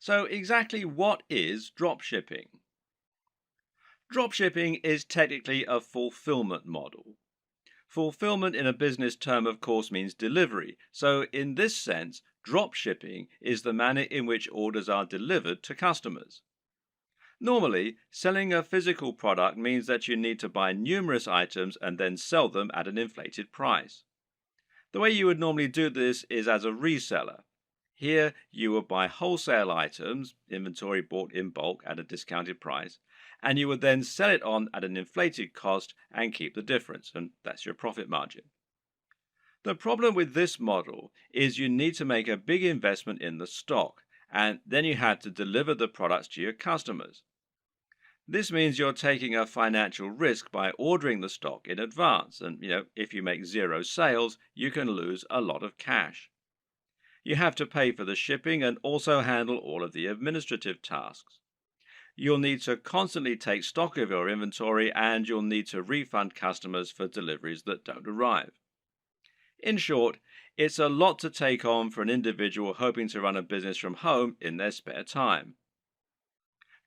So, exactly what is dropshipping? Dropshipping is technically a fulfillment model. Fulfillment in a business term, of course, means delivery. So, in this sense, dropshipping is the manner in which orders are delivered to customers. Normally, selling a physical product means that you need to buy numerous items and then sell them at an inflated price. The way you would normally do this is as a reseller. Here, you would buy wholesale items, inventory bought in bulk at a discounted price, and you would then sell it on at an inflated cost and keep the difference, and that's your profit margin. The problem with this model is you need to make a big investment in the stock, and then you have to deliver the products to your customers. This means you're taking a financial risk by ordering the stock in advance, and if you make zero sales, you can lose a lot of cash. You have to pay for the shipping and also handle all of the administrative tasks. You'll need to constantly take stock of your inventory and you'll need to refund customers for deliveries that don't arrive. In short, it's a lot to take on for an individual hoping to run a business from home in their spare time.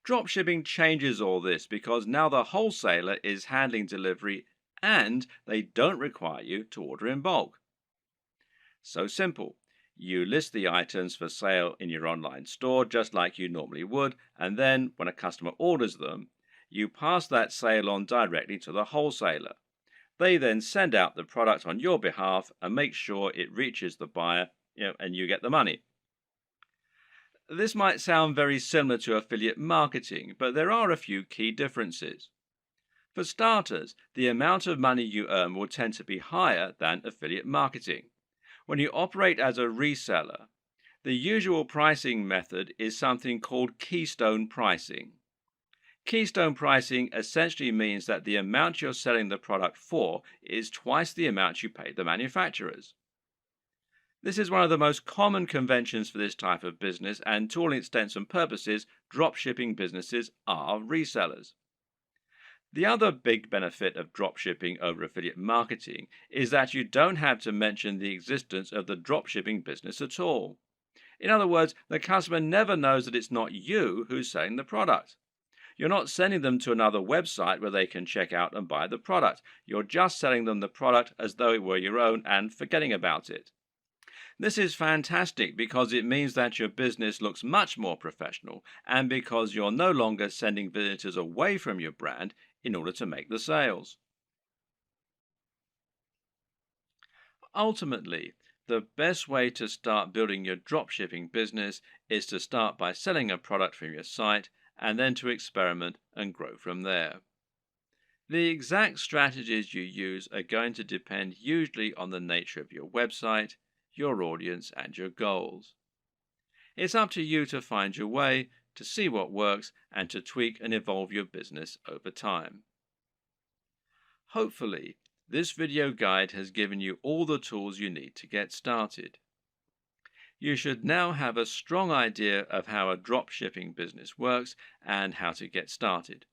Dropshipping changes all this because now the wholesaler is handling delivery and they don't require you to order in bulk. So simple. You list the items for sale in your online store just like you normally would, and then when a customer orders them, you pass that sale on directly to the wholesaler. They then send out the product on your behalf and make sure it reaches the buyer, and you get the money. This might sound very similar to affiliate marketing, but there are a few key differences. For starters, the amount of money you earn will tend to be higher than affiliate marketing. When you operate as a reseller, the usual pricing method is something called keystone pricing. Keystone pricing essentially means that the amount you're selling the product for is twice the amount you pay the manufacturers. This is one of the most common conventions for this type of business, and to all intents and purposes, dropshipping businesses are resellers. The other big benefit of dropshipping over affiliate marketing is that you don't have to mention the existence of the dropshipping business at all. In other words, the customer never knows that it's not you who's selling the product. You're not sending them to another website where they can check out and buy the product. You're just selling them the product as though it were your own and forgetting about it. This is fantastic because it means that your business looks much more professional and because you're no longer sending visitors away from your brand in order to make the sales. Ultimately, the best way to start building your dropshipping business is to start by selling a product from your site and then to experiment and grow from there. The exact strategies you use are going to depend usually on the nature of your website, your audience, and your goals. It's up to you to find your way, to see what works, and to tweak and evolve your business over time. Hopefully, this video guide has given you all the tools you need to get started. You should now have a strong idea of how a dropshipping business works and how to get started.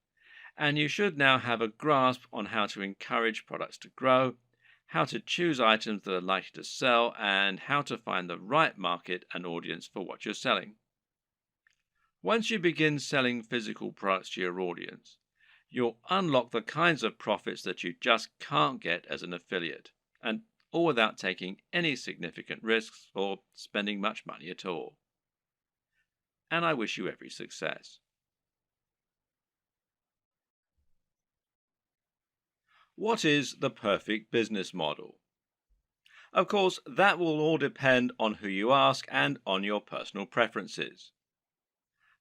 And you should now have a grasp on how to encourage products to grow, how to choose items that are likely to sell, and how to find the right market and audience for what you're selling. Once you begin selling physical products to your audience, you'll unlock the kinds of profits that you just can't get as an affiliate, and all without taking any significant risks or spending much money at all. And I wish you every success. What is the perfect business model? Of course, that will all depend on who you ask and on your personal preferences.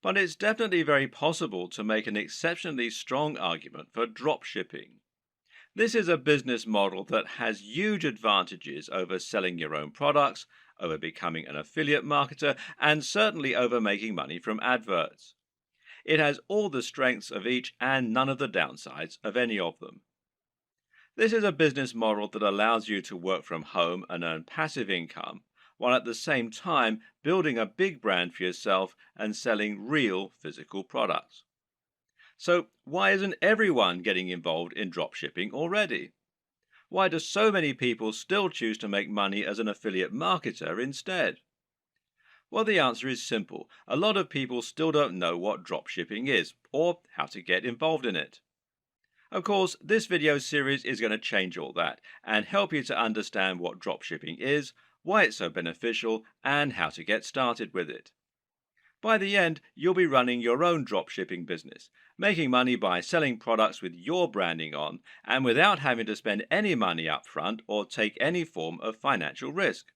But it's definitely very possible to make an exceptionally strong argument for dropshipping. This is a business model that has huge advantages over selling your own products, over becoming an affiliate marketer, and certainly over making money from adverts. It has all the strengths of each and none of the downsides of any of them. This is a business model that allows you to work from home and earn passive income, while at the same time building a big brand for yourself and selling real physical products. So why isn't everyone getting involved in dropshipping already? Why do so many people still choose to make money as an affiliate marketer instead? Well, the answer is simple. A lot of people still don't know what dropshipping is or how to get involved in it. Of course, this video series is going to change all that and help you to understand what dropshipping is, why it's so beneficial, and how to get started with it. By the end, you'll be running your own dropshipping business, making money by selling products with your branding on and without having to spend any money up front or take any form of financial risk.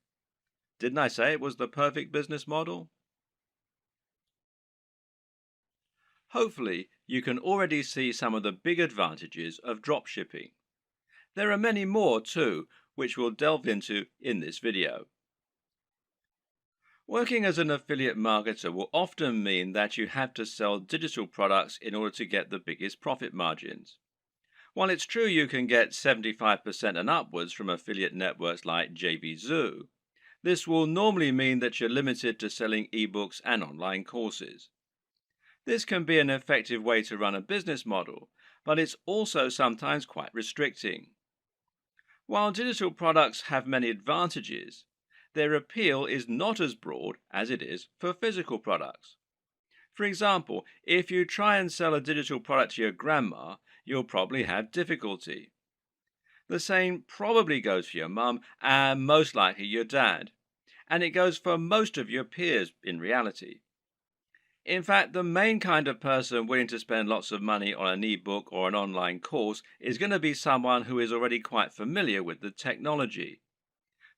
Didn't I say it was the perfect business model? Hopefully, you can already see some of the big advantages of dropshipping. There are many more too, which we'll delve into in this video. Working as an affiliate marketer will often mean that you have to sell digital products in order to get the biggest profit margins. While it's true you can get 75% and upwards from affiliate networks like JVZoo, this will normally mean that you're limited to selling ebooks and online courses. This can be an effective way to run a business model, but it's also sometimes quite restricting. While digital products have many advantages, their appeal is not as broad as it is for physical products. For example, if you try and sell a digital product to your grandma, you'll probably have difficulty. The same probably goes for your mum and most likely your dad, and it goes for most of your peers in reality. In fact, the main kind of person willing to spend lots of money on an ebook or an online course is going to be someone who is already quite familiar with the technology.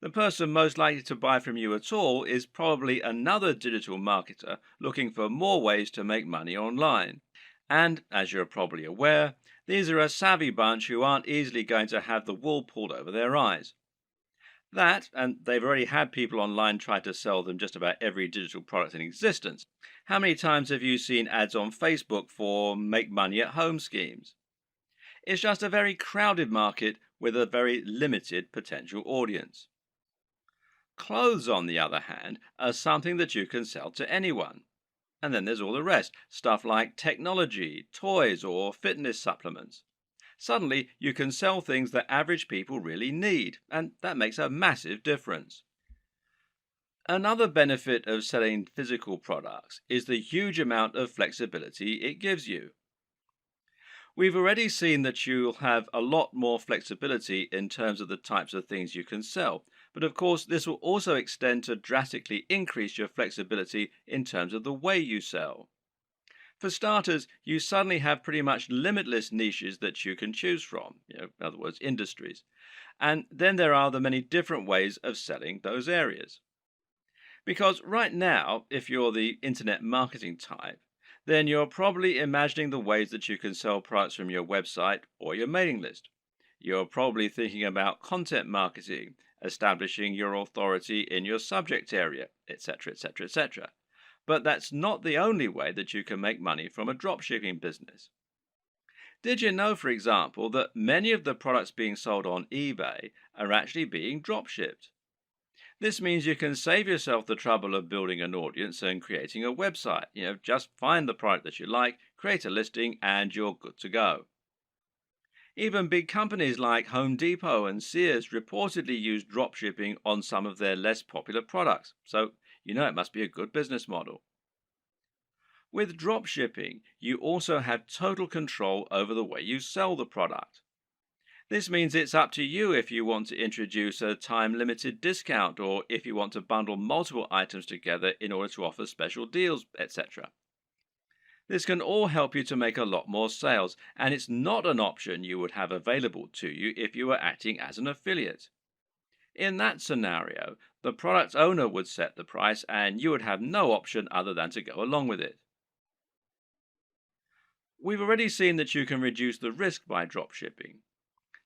The person most likely to buy from you at all is probably another digital marketer looking for more ways to make money online. And, as you're probably aware, these are a savvy bunch who aren't easily going to have the wool pulled over their eyes. That, and they've already had people online try to sell them just about every digital product in existence. How many times have you seen ads on Facebook for make money at home schemes? It's just a very crowded market with a very limited potential audience. Clothes, on the other hand, are something that you can sell to anyone. And then there's all the rest, stuff like technology, toys, or fitness supplements. Suddenly, you can sell things that average people really need, and that makes a massive difference. Another benefit of selling physical products is the huge amount of flexibility it gives you. We've already seen that you'll have a lot more flexibility in terms of the types of things you can sell, but of course this will also extend to drastically increase your flexibility in terms of the way you sell. For starters, you suddenly have pretty much limitless niches that you can choose from, in other words, industries. And then there are the many different ways of selling those areas. Because right now, if you're the internet marketing type, then you're probably imagining the ways that you can sell products from your website or your mailing list. You're probably thinking about content marketing, establishing your authority in your subject area, etc., etc., etc. But that's not the only way that you can make money from a dropshipping business. Did you know, for example, that many of the products being sold on eBay are actually being dropshipped? This means you can save yourself the trouble of building an audience and creating a website. Just find the product that you like, create a listing, and you're good to go. Even big companies like Home Depot and Sears reportedly use dropshipping on some of their less popular products, so it must be a good business model. With dropshipping, you also have total control over the way you sell the product. This means it's up to you if you want to introduce a time-limited discount or if you want to bundle multiple items together in order to offer special deals, etc. This can all help you to make a lot more sales, and it's not an option you would have available to you if you were acting as an affiliate. In that scenario, the product owner would set the price and you would have no option other than to go along with it. We've already seen that you can reduce the risk by dropshipping.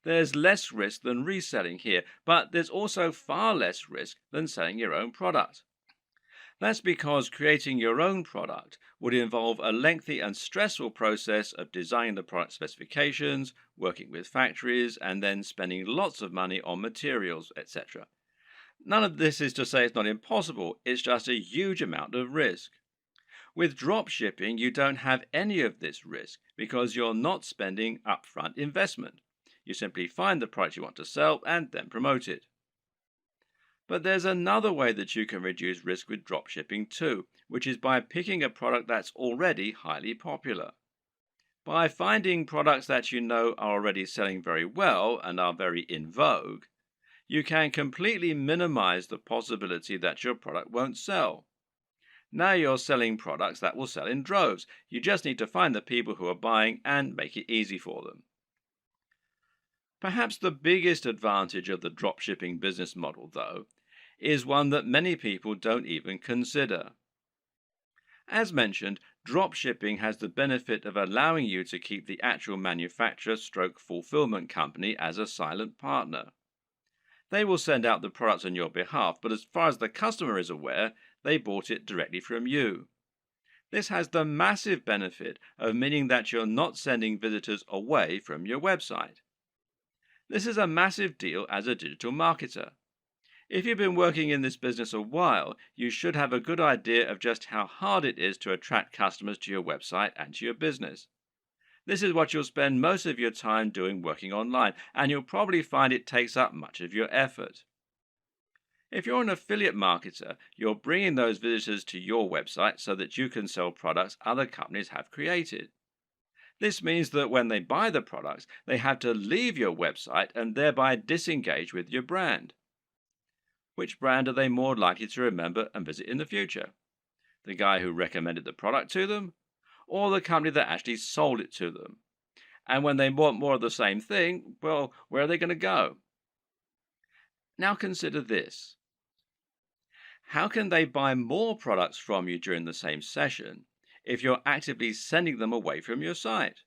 There's less risk than reselling here, but there's also far less risk than selling your own product. That's because creating your own product would involve a lengthy and stressful process of designing the product specifications, working with factories, and then spending lots of money on materials, etc. None of this is to say it's not impossible, it's just a huge amount of risk. With dropshipping, you don't have any of this risk because you're not spending upfront investment. You simply find the product you want to sell and then promote it. But there's another way that you can reduce risk with dropshipping too, which is by picking a product that's already highly popular. By finding products that you know are already selling very well and are very in vogue, you can completely minimize the possibility that your product won't sell. Now you're selling products that will sell in droves. You just need to find the people who are buying and make it easy for them. Perhaps the biggest advantage of the dropshipping business model, though, is one that many people don't even consider. As mentioned, dropshipping has the benefit of allowing you to keep the actual manufacturer stroke fulfillment company as a silent partner. They will send out the products on your behalf, but as far as the customer is aware, they bought it directly from you. This has the massive benefit of meaning that you're not sending visitors away from your website. This is a massive deal as a digital marketer. If you've been working in this business a while, you should have a good idea of just how hard it is to attract customers to your website and to your business. This is what you'll spend most of your time doing working online, and you'll probably find it takes up much of your effort. If you're an affiliate marketer, you're bringing those visitors to your website so that you can sell products other companies have created. This means that when they buy the products, they have to leave your website and thereby disengage with your brand. Which brand are they more likely to remember and visit in the future? The guy who recommended the product to them, or the company that actually sold it to them? And when they want more of the same thing, well, where are they going to go? Now consider this. How can they buy more products from you during the same session if you're actively sending them away from your site?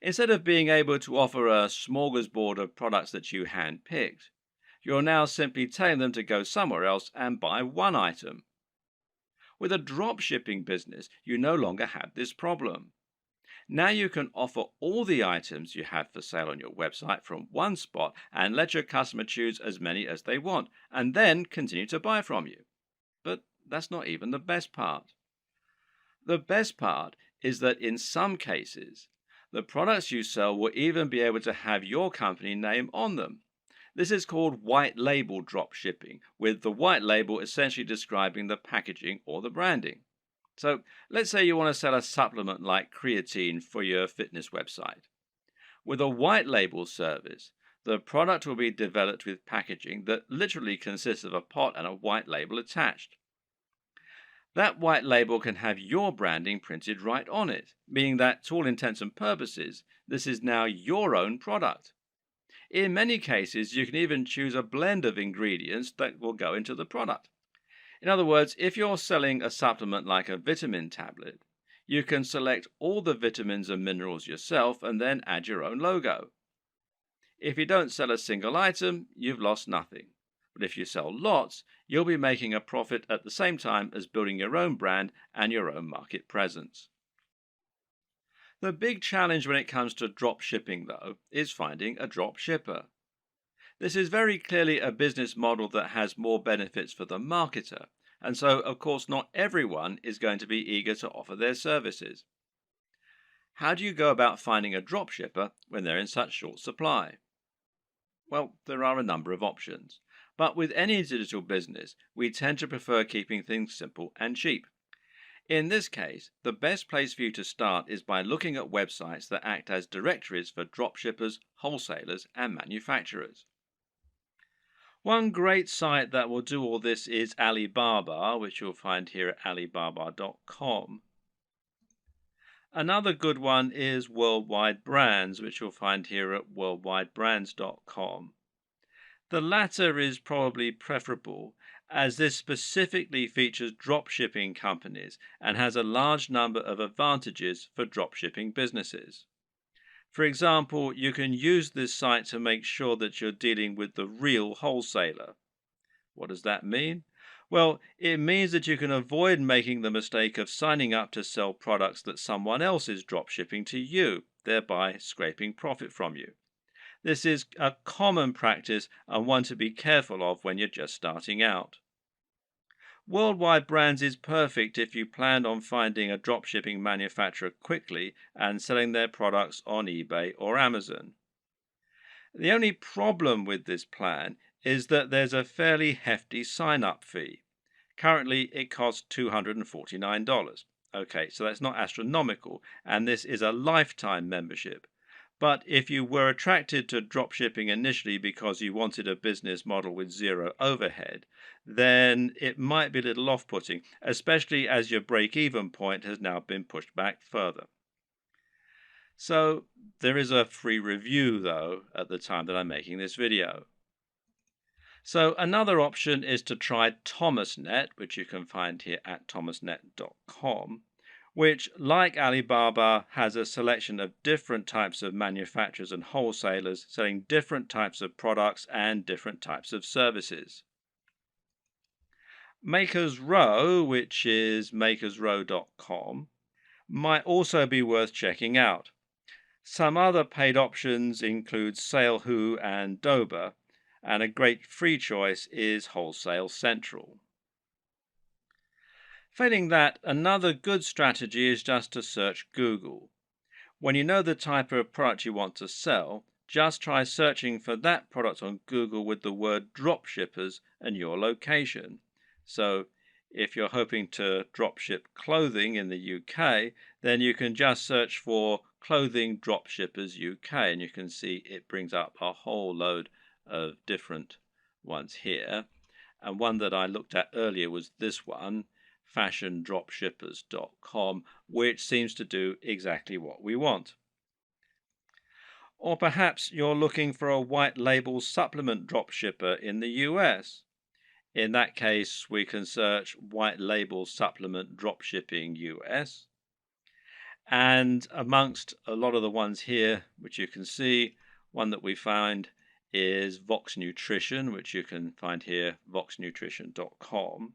Instead of being able to offer a smorgasbord of products that you hand-picked, you're now simply telling them to go somewhere else and buy one item. With a drop shipping business, you no longer have this problem. Now you can offer all the items you have for sale on your website from one spot and let your customer choose as many as they want, and then continue to buy from you. But that's not even the best part. The best part is that in some cases, the products you sell will even be able to have your company name on them. This is called white label drop shipping, with the white label essentially describing the packaging or the branding. So let's say you want to sell a supplement like creatine for your fitness website. With a white label service, the product will be developed with packaging that literally consists of a pot and a white label attached. That white label can have your branding printed right on it, meaning that to all intents and purposes, this is now your own product. In many cases, you can even choose a blend of ingredients that will go into the product. In other words, if you're selling a supplement like a vitamin tablet, you can select all the vitamins and minerals yourself and then add your own logo. If you don't sell a single item, you've lost nothing. But if you sell lots, you'll be making a profit at the same time as building your own brand and your own market presence. The big challenge when it comes to drop shipping, though, is finding a drop shipper. This is very clearly a business model that has more benefits for the marketer, and so, of course, not everyone is going to be eager to offer their services. How do you go about finding a drop shipper when they're in such short supply? Well, there are a number of options, but with any digital business, we tend to prefer keeping things simple and cheap. In this case, the best place for you to start is by looking at websites that act as directories for dropshippers, wholesalers, and manufacturers. One great site that will do all this is Alibaba, which you'll find here at alibaba.com. Another good one is Worldwide Brands, which you'll find here at worldwidebrands.com. The latter is probably preferable, as this specifically features dropshipping companies and has a large number of advantages for dropshipping businesses. For example, you can use this site to make sure that you're dealing with the real wholesaler. What does that mean? Well, it means that you can avoid making the mistake of signing up to sell products that someone else is dropshipping to you, thereby scraping profit from you. This is a common practice and one to be careful of when you're just starting out. Worldwide Brands is perfect if you plan on finding a dropshipping manufacturer quickly and selling their products on eBay or Amazon. The only problem with this plan is that there's a fairly hefty sign-up fee. Currently, it costs $249. Okay, so that's not astronomical, and this is a lifetime membership. But if you were attracted to dropshipping initially because you wanted a business model with zero overhead, then it might be a little off-putting, especially as your break-even point has now been pushed back further. So there is a free review, though, at the time that I'm making this video. So another option is to try ThomasNet, which you can find here at thomasnet.com, which, like Alibaba, has a selection of different types of manufacturers and wholesalers selling different types of products and different types of services. Makers Row, which is makersrow.com, might also be worth checking out. Some other paid options include SaleWho and Doba, and a great free choice is Wholesale Central. Failing that, another good strategy is just to search Google. When you know the type of product you want to sell, just try searching for that product on Google with the word dropshippers and your location. So if you're hoping to dropship clothing in the UK, then you can just search for clothing dropshippers UK, and you can see it brings up a whole load of different ones here. And one that I looked at earlier was this one, fashiondropshippers.com, which seems to do exactly what we want. Or perhaps you're looking for a white label supplement dropshipper in the US. In that case, we can search white label supplement dropshipping US. And amongst a lot of the ones here, which you can see, one that we find is Vox Nutrition, which you can find here, voxnutrition.com.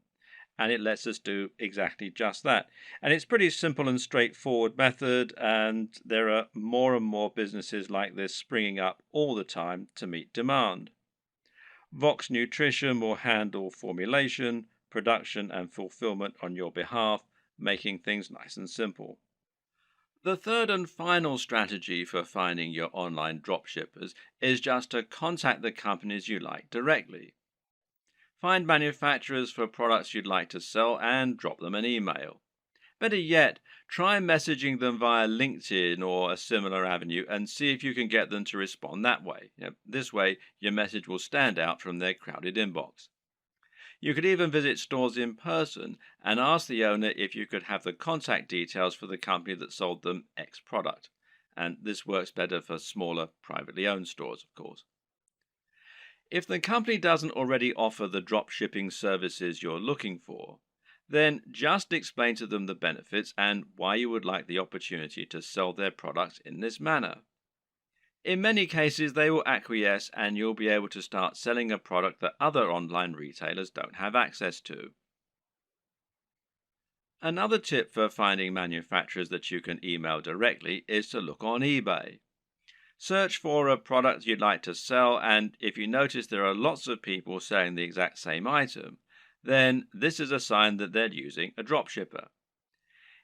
And it lets us do exactly just that. And it's pretty simple and straightforward method, and there are more and more businesses like this springing up all the time to meet demand. Vox Nutrition will handle formulation, production, and fulfillment on your behalf, making things nice and simple. The third and final strategy for finding your online dropshippers is just to contact the companies you like directly. Find manufacturers for products you'd like to sell and drop them an email. Better yet, try messaging them via LinkedIn or a similar avenue and see if you can get them to respond that way. This way, your message will stand out from their crowded inbox. You could even visit stores in person and ask the owner if you could have the contact details for the company that sold them X product. And this works better for smaller, privately owned stores, of course. If the company doesn't already offer the drop shipping services you're looking for, then just explain to them the benefits and why you would like the opportunity to sell their products in this manner. In many cases, they will acquiesce and you'll be able to start selling a product that other online retailers don't have access to. Another tip for finding manufacturers that you can email directly is to look on eBay. Search for a product you'd like to sell, and if you notice there are lots of people selling the exact same item, then this is a sign that they're using a dropshipper.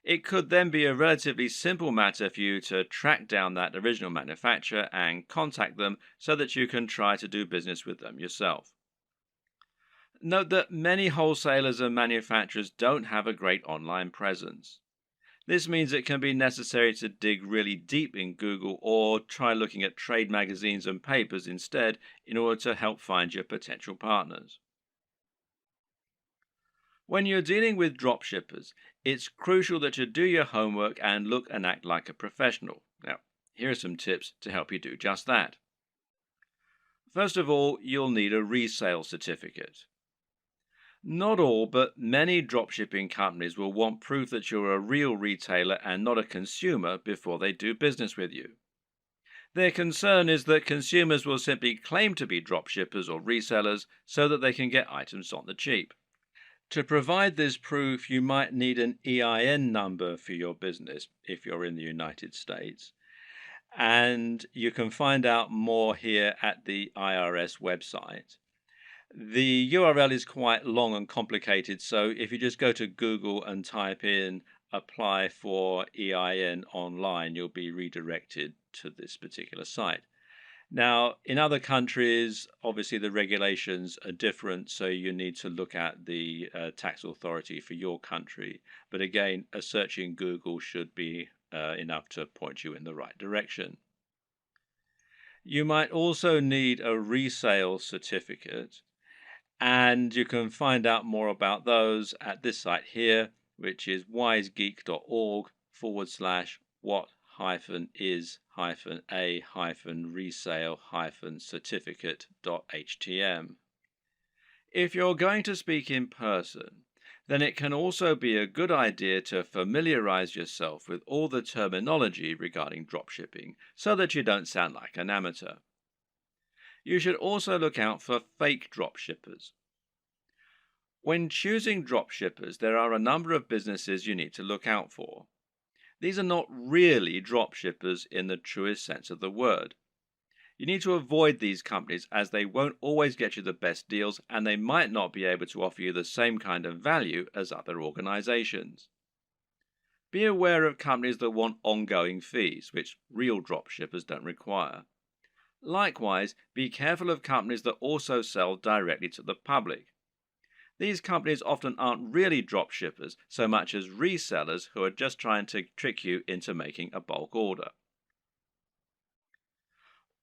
It could then be a relatively simple matter for you to track down that original manufacturer and contact them so that you can try to do business with them yourself. Note that many wholesalers and manufacturers don't have a great online presence. This means it can be necessary to dig really deep in Google or try looking at trade magazines and papers instead in order to help find your potential partners. When you're dealing with dropshippers, it's crucial that you do your homework and look and act like a professional. Now, here are some tips to help you do just that. First of all, you'll need a resale certificate. Not all, but many dropshipping companies will want proof that you're a real retailer and not a consumer before they do business with you. Their concern is that consumers will simply claim to be dropshippers or resellers so that they can get items on the cheap. To provide this proof, you might need an EIN number for your business if you're in the United States. And you can find out more here at the IRS website. The URL is quite long and complicated, so if you just go to Google and type in apply for EIN online, you'll be redirected to this particular site. Now, in other countries, obviously the regulations are different, so you need to look at the tax authority for your country. But again, a search in Google should be enough to point you in the right direction. You might also need a resale certificate, and you can find out more about those at this site here, which is wisegeek.org/what is a resale certificate.htm. If you're going to speak in person, then it can also be a good idea to familiarize yourself with all the terminology regarding dropshipping so that you don't sound like an amateur. You should also look out for fake dropshippers. When choosing dropshippers, there are a number of businesses you need to look out for. These are not really dropshippers in the truest sense of the word. You need to avoid these companies as they won't always get you the best deals and they might not be able to offer you the same kind of value as other organizations. Be aware of companies that want ongoing fees, which real dropshippers don't require. Likewise, be careful of companies that also sell directly to the public. These companies often aren't really dropshippers so much as resellers who are just trying to trick you into making a bulk order.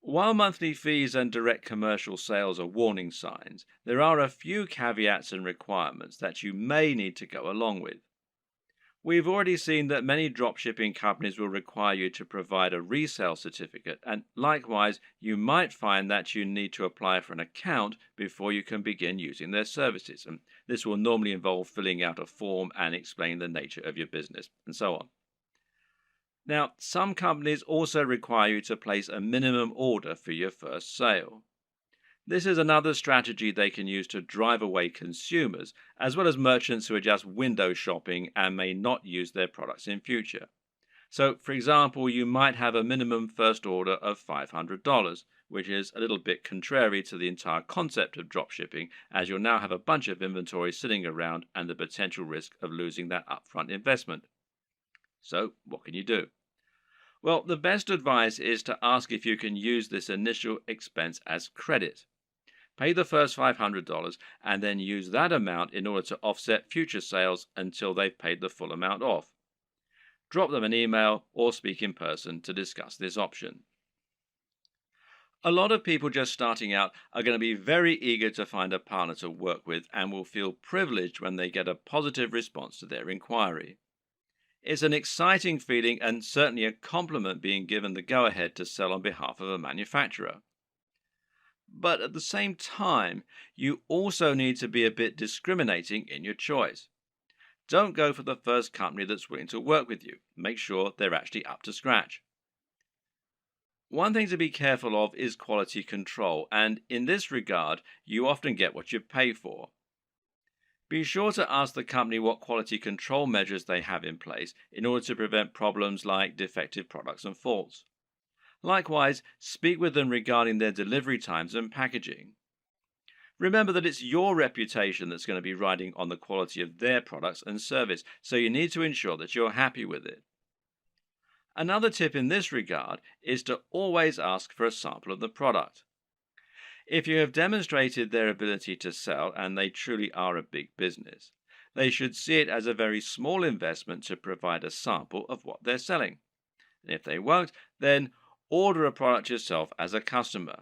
While monthly fees and direct commercial sales are warning signs, there are a few caveats and requirements that you may need to go along with. We've already seen that many dropshipping companies will require you to provide a resale certificate, and likewise, you might find that you need to apply for an account before you can begin using their services. And this will normally involve filling out a form and explaining the nature of your business, and so on. Now, some companies also require you to place a minimum order for your first sale. This is another strategy they can use to drive away consumers, as well as merchants who are just window shopping and may not use their products in future. So, for example, you might have a minimum first order of $500, which is a little bit contrary to the entire concept of dropshipping, as you'll now have a bunch of inventory sitting around and the potential risk of losing that upfront investment. So, what can you do? Well, the best advice is to ask if you can use this initial expense as credit. Pay the first $500 and then use that amount in order to offset future sales until they've paid the full amount off. Drop them an email or speak in person to discuss this option. A lot of people just starting out are going to be very eager to find a partner to work with and will feel privileged when they get a positive response to their inquiry. It's an exciting feeling and certainly a compliment being given the go-ahead to sell on behalf of a manufacturer. But at the same time, you also need to be a bit discriminating in your choice. Don't go for the first company that's willing to work with you. Make sure they're actually up to scratch. One thing to be careful of is quality control, and in this regard, you often get what you pay for. Be sure to ask the company what quality control measures they have in place in order to prevent problems like defective products and faults. Likewise, speak with them regarding their delivery times and packaging. Remember that it's your reputation that's going to be riding on the quality of their products and service, so you need to ensure that you're happy with it. Another tip in this regard is to always ask for a sample of the product. If you have demonstrated their ability to sell and they truly are a big business, they should see it as a very small investment to provide a sample of what they're selling. And if they won't, then order a product yourself as a customer.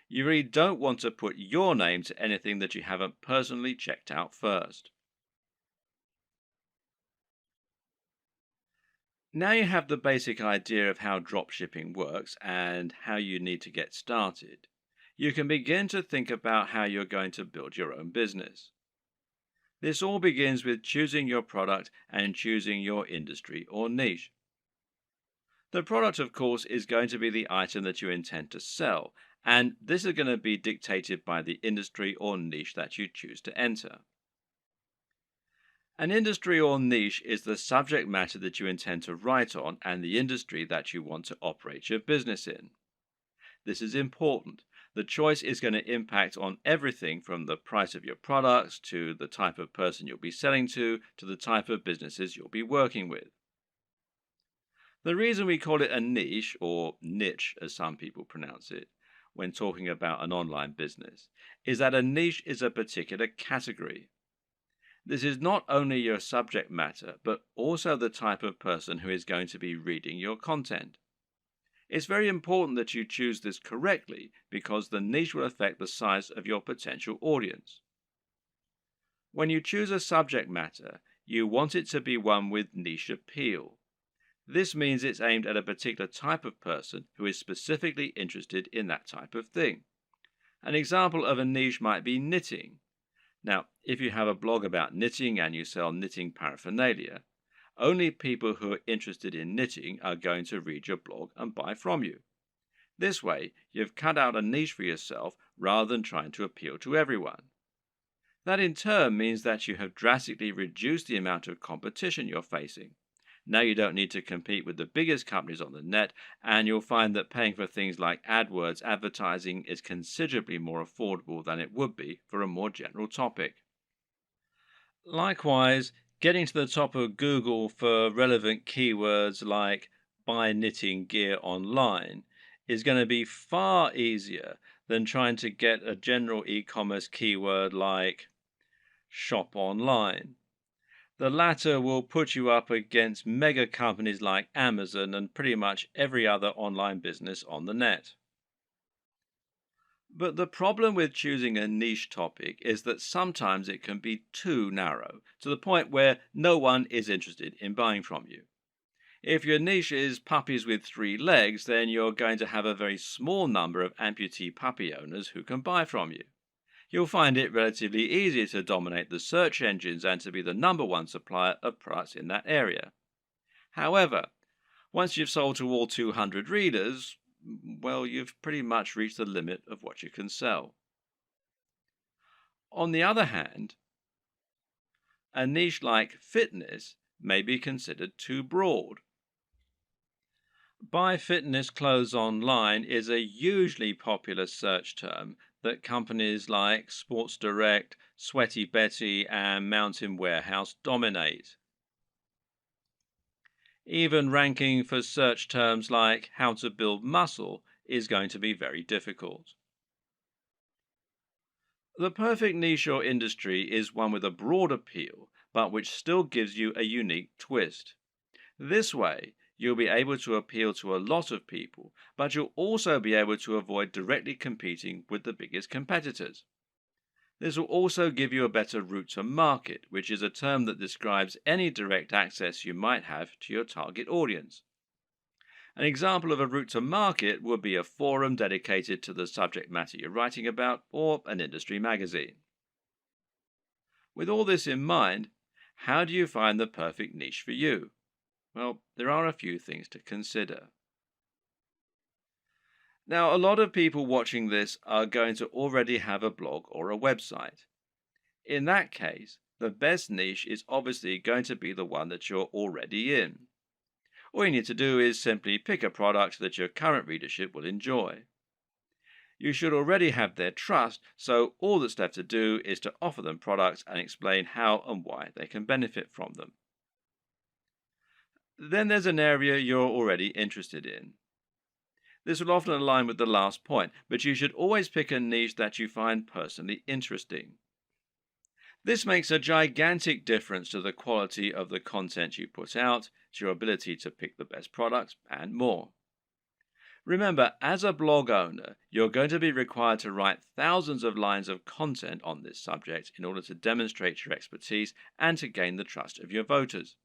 You really don't want to put your name to anything that you haven't personally checked out first. Now you have the basic idea of how dropshipping works and how you need to get started, you can begin to think about how you're going to build your own business. This all begins with choosing your product and choosing your industry or niche. The product, of course, is going to be the item that you intend to sell, and this is going to be dictated by the industry or niche that you choose to enter. An industry or niche is the subject matter that you intend to write on and the industry that you want to operate your business in. This is important. The choice is going to impact on everything from the price of your products to the type of person you'll be selling to the type of businesses you'll be working with. The reason we call it a niche, or niche as some people pronounce it, when talking about an online business is that a niche is a particular category. This is not only your subject matter, but also the type of person who is going to be reading your content. It's very important that you choose this correctly because the niche will affect the size of your potential audience. When you choose a subject matter, you want it to be one with niche appeal. This means it's aimed at a particular type of person who is specifically interested in that type of thing. An example of a niche might be knitting. Now, if you have a blog about knitting and you sell knitting paraphernalia, only people who are interested in knitting are going to read your blog and buy from you. This way, you've cut out a niche for yourself rather than trying to appeal to everyone. That in turn means that you have drastically reduced the amount of competition you're facing. Now you don't need to compete with the biggest companies on the net, and you'll find that paying for things like AdWords advertising is considerably more affordable than it would be for a more general topic. Likewise, getting to the top of Google for relevant keywords like buy knitting gear online is going to be far easier than trying to get a general e-commerce keyword like shop online. The latter will put you up against mega companies like Amazon and pretty much every other online business on the net. But the problem with choosing a niche topic is that sometimes it can be too narrow, to the point where no one is interested in buying from you. If your niche is puppies with 3 legs, then you're going to have a very small number of amputee puppy owners who can buy from you. You'll find it relatively easy to dominate the search engines and to be the number one supplier of products in that area. However, once you've sold to all 200 readers, well, you've pretty much reached the limit of what you can sell. On the other hand, a niche like fitness may be considered too broad. Buy fitness clothes online is a hugely popular search term that companies like Sports Direct, Sweaty Betty, and Mountain Warehouse dominate. Even ranking for search terms like how to build muscle is going to be very difficult. The perfect niche or industry is one with a broad appeal, but which still gives you a unique twist. This way, you'll be able to appeal to a lot of people, but you'll also be able to avoid directly competing with the biggest competitors. This will also give you a better route to market, which is a term that describes any direct access you might have to your target audience. An example of a route to market would be a forum dedicated to the subject matter you're writing about, or an industry magazine. With all this in mind, how do you find the perfect niche for you? Well, there are a few things to consider. Now, a lot of people watching this are going to already have a blog or a website. In that case, the best niche is obviously going to be the one that you're already in. All you need to do is simply pick a product that your current readership will enjoy. You should already have their trust, so all that's left to do is to offer them products and explain how and why they can benefit from them. Then there's an area you're already interested in. This will often align with the last point, but you should always pick a niche that you find personally interesting. This makes a gigantic difference to the quality of the content you put out, to your ability to pick the best products, and more. Remember, as a blog owner, you're going to be required to write thousands of lines of content on this subject in order to demonstrate your expertise and to gain the trust of your voters.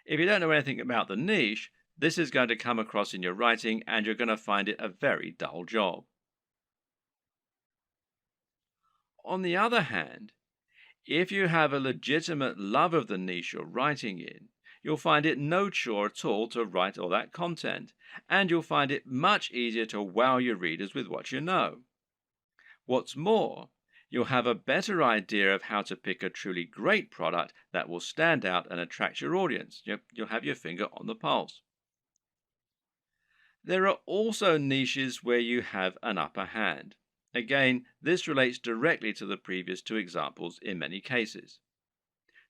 If you don't know anything about the niche, this is going to come across in your writing and you're going to find it a very dull job. On the other hand, if you have a legitimate love of the niche you're writing in, you'll find it no chore at all to write all that content, and you'll find it much easier to wow your readers with what you know. What's more, you'll have a better idea of how to pick a truly great product that will stand out and attract your audience. You'll have your finger on the pulse. There are also niches where you have an upper hand. Again, this relates directly to the previous 2 examples in many cases.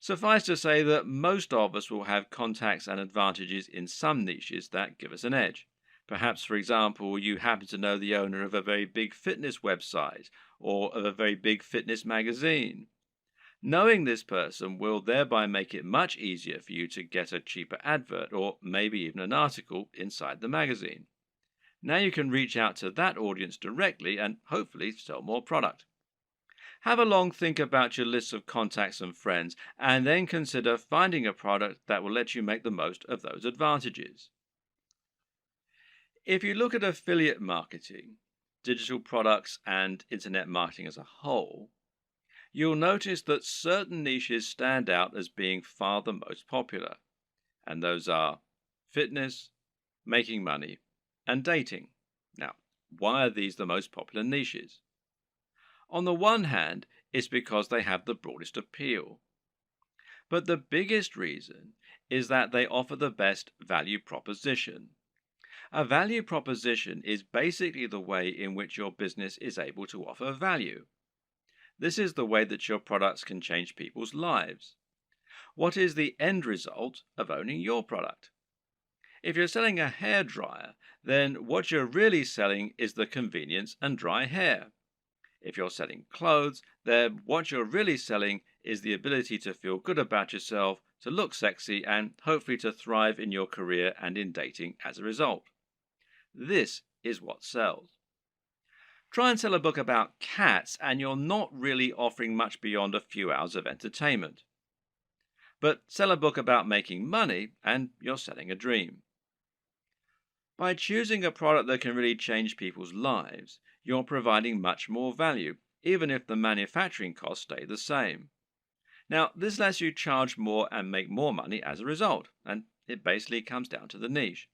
Suffice to say that most of us will have contacts and advantages in some niches that give us an edge. Perhaps, for example, you happen to know the owner of a very big fitness website or of a very big fitness magazine. Knowing this person will thereby make it much easier for you to get a cheaper advert or maybe even an article inside the magazine. Now you can reach out to that audience directly and hopefully sell more product. Have a long think about your list of contacts and friends, and then consider finding a product that will let you make the most of those advantages. If you look at affiliate marketing, digital products, and internet marketing as a whole, you'll notice that certain niches stand out as being far the most popular, and those are fitness, making money, and dating. Now, why are these the most popular niches? On the one hand, it's because they have the broadest appeal. But the biggest reason is that they offer the best value proposition. A value proposition is basically the way in which your business is able to offer value. This is the way that your products can change people's lives. What is the end result of owning your product? If you're selling a hairdryer, then what you're really selling is the convenience and dry hair. If you're selling clothes, then what you're really selling is the ability to feel good about yourself, to look sexy, and hopefully to thrive in your career and in dating as a result. This is what sells. Try and sell a book about cats, and you're not really offering much beyond a few hours of entertainment. But sell a book about making money, and you're selling a dream. By choosing a product that can really change people's lives, you're providing much more value, even if the manufacturing costs stay the same. Now, this lets you charge more and make more money as a result, and it basically comes down to the niche.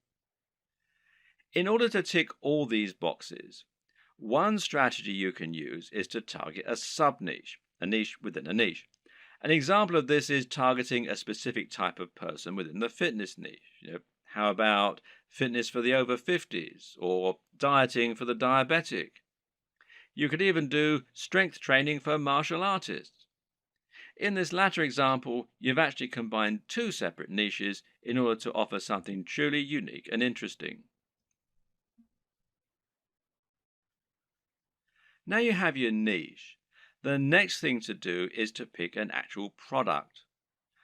In order to tick all these boxes, one strategy you can use is to target a sub-niche, a niche within a niche. An example of this is targeting a specific type of person within the fitness niche. How about fitness for the over 50s or dieting for the diabetic? You could even do strength training for martial artists. In this latter example, you've actually combined two separate niches in order to offer something truly unique and interesting. Now you have your niche. The next thing to do is to pick an actual product.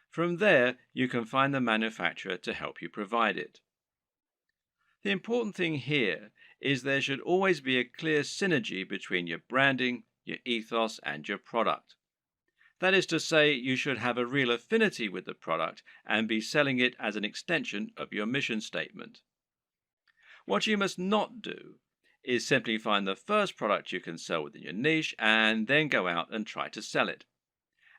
From there, you can find the manufacturer to help you provide it. The important thing here is there should always be a clear synergy between your branding, your ethos, and your product. That is to say, you should have a real affinity with the product and be selling it as an extension of your mission statement. What you must not do is simply find the first product you can sell within your niche and then go out and try to sell it.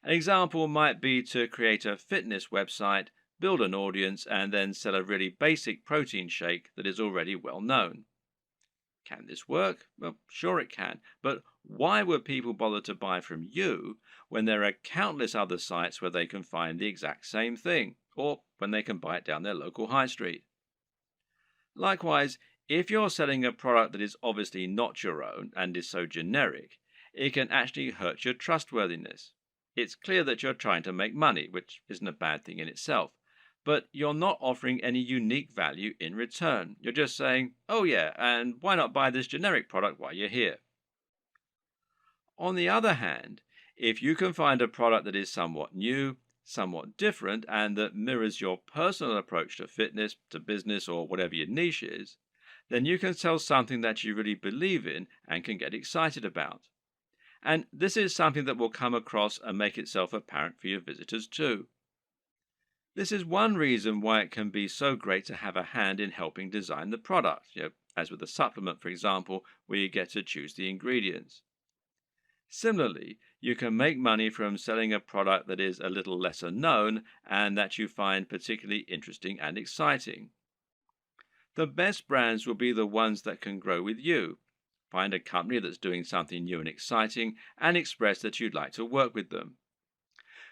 An example might be to create a fitness website, build an audience, and then sell a really basic protein shake that is already well known. Can this work? Well, sure it can, but why would people bother to buy from you when there are countless other sites where they can find the exact same thing, or when they can buy it down their local high street? Likewise, if you're selling a product that is obviously not your own and is so generic, it can actually hurt your trustworthiness. It's clear that you're trying to make money, which isn't a bad thing in itself, but you're not offering any unique value in return. You're just saying, oh yeah, and why not buy this generic product while you're here? On the other hand, if you can find a product that is somewhat new, somewhat different, and that mirrors your personal approach to fitness, to business, or whatever your niche is, then you can sell something that you really believe in and can get excited about. And this is something that will come across and make itself apparent for your visitors too. This is one reason why it can be so great to have a hand in helping design the product, as with a supplement, for example, where you get to choose the ingredients. Similarly, you can make money from selling a product that is a little lesser known and that you find particularly interesting and exciting. The best brands will be the ones that can grow with you. Find a company that's doing something new and exciting and express that you'd like to work with them.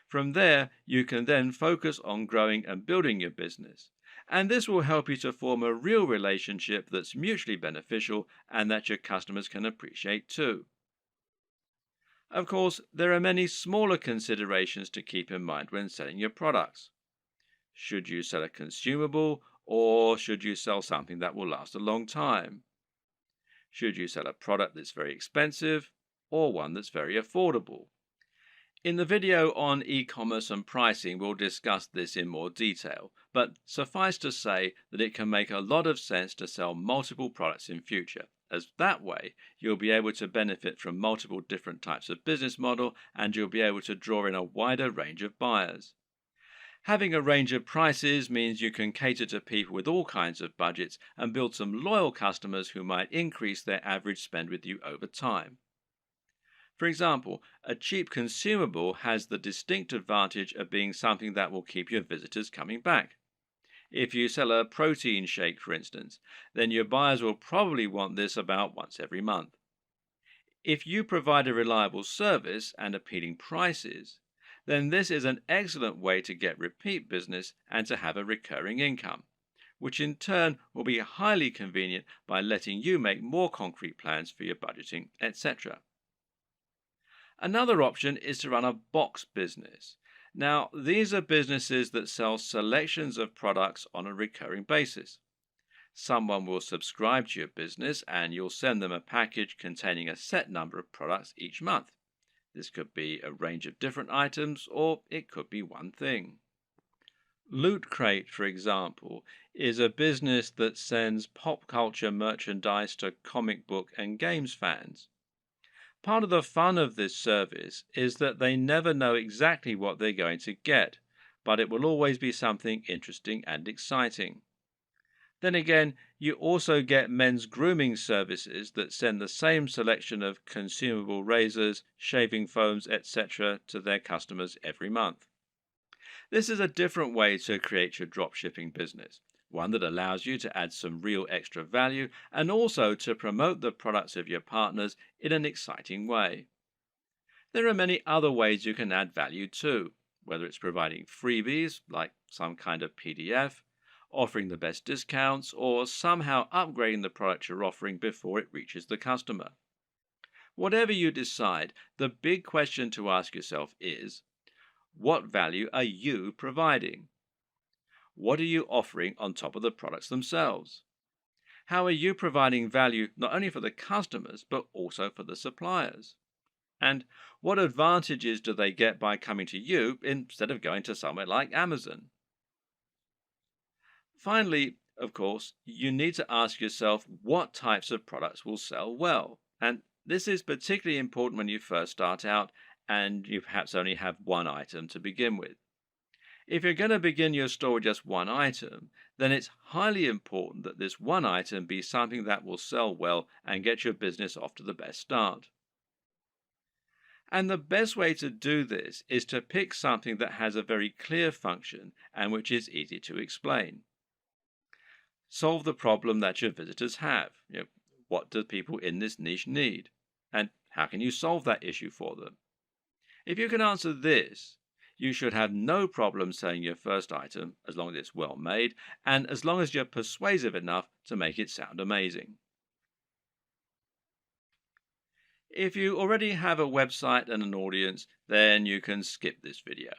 From there, you can then focus on growing and building your business. And this will help you to form a real relationship that's mutually beneficial and that your customers can appreciate too. Of course, there are many smaller considerations to keep in mind when selling your products. Should you sell a consumable Or should you sell something that will last a long time? Should you sell a product that's very expensive or one that's very affordable? In the video on e-commerce and pricing, we'll discuss this in more detail, but suffice to say that it can make a lot of sense to sell multiple products in future, as that way you'll be able to benefit from multiple different types of business model and you'll be able to draw in a wider range of buyers. Having a range of prices means you can cater to people with all kinds of budgets and build some loyal customers who might increase their average spend with you over time. For example, a cheap consumable has the distinct advantage of being something that will keep your visitors coming back. If you sell a protein shake, for instance, then your buyers will probably want this about once every month. If you provide a reliable service and appealing prices, then this is an excellent way to get repeat business and to have a recurring income, which in turn will be highly convenient by letting you make more concrete plans for your budgeting, etc. Another option is to run a box business. Now, these are businesses that sell selections of products on a recurring basis. Someone will subscribe to your business and you'll send them a package containing a set number of products each month. This could be a range of different items or it could be one thing. Loot Crate, for example, is a business that sends pop culture merchandise to comic book and games fans. Part of the fun of this service is that they never know exactly what they're going to get, but it will always be something interesting and exciting. Then again, you also get men's grooming services that send the same selection of consumable razors, shaving foams, etc. to their customers every month. This is a different way to create your dropshipping business, one that allows you to add some real extra value and also to promote the products of your partners in an exciting way. There are many other ways you can add value too, whether it's providing freebies like some kind of PDF, offering the best discounts, or somehow upgrading the product you're offering before it reaches the customer. Whatever you decide, the big question to ask yourself is, what value are you providing? What are you offering on top of the products themselves? How are you providing value not only for the customers, but also for the suppliers? And what advantages do they get by coming to you instead of going to somewhere like Amazon? Finally, of course, you need to ask yourself what types of products will sell well. And this is particularly important when you first start out and you perhaps only have one item to begin with. If you're going to begin your store with just one item, then it's highly important that this one item be something that will sell well and get your business off to the best start. And the best way to do this is to pick something that has a very clear function and which is easy to explain. Solve the problem that your visitors have. What do people in this niche need? And how can you solve that issue for them? If you can answer this, you should have no problem selling your first item as long as it's well made and as long as you're persuasive enough to make it sound amazing. If you already have a website and an audience, then you can skip this video.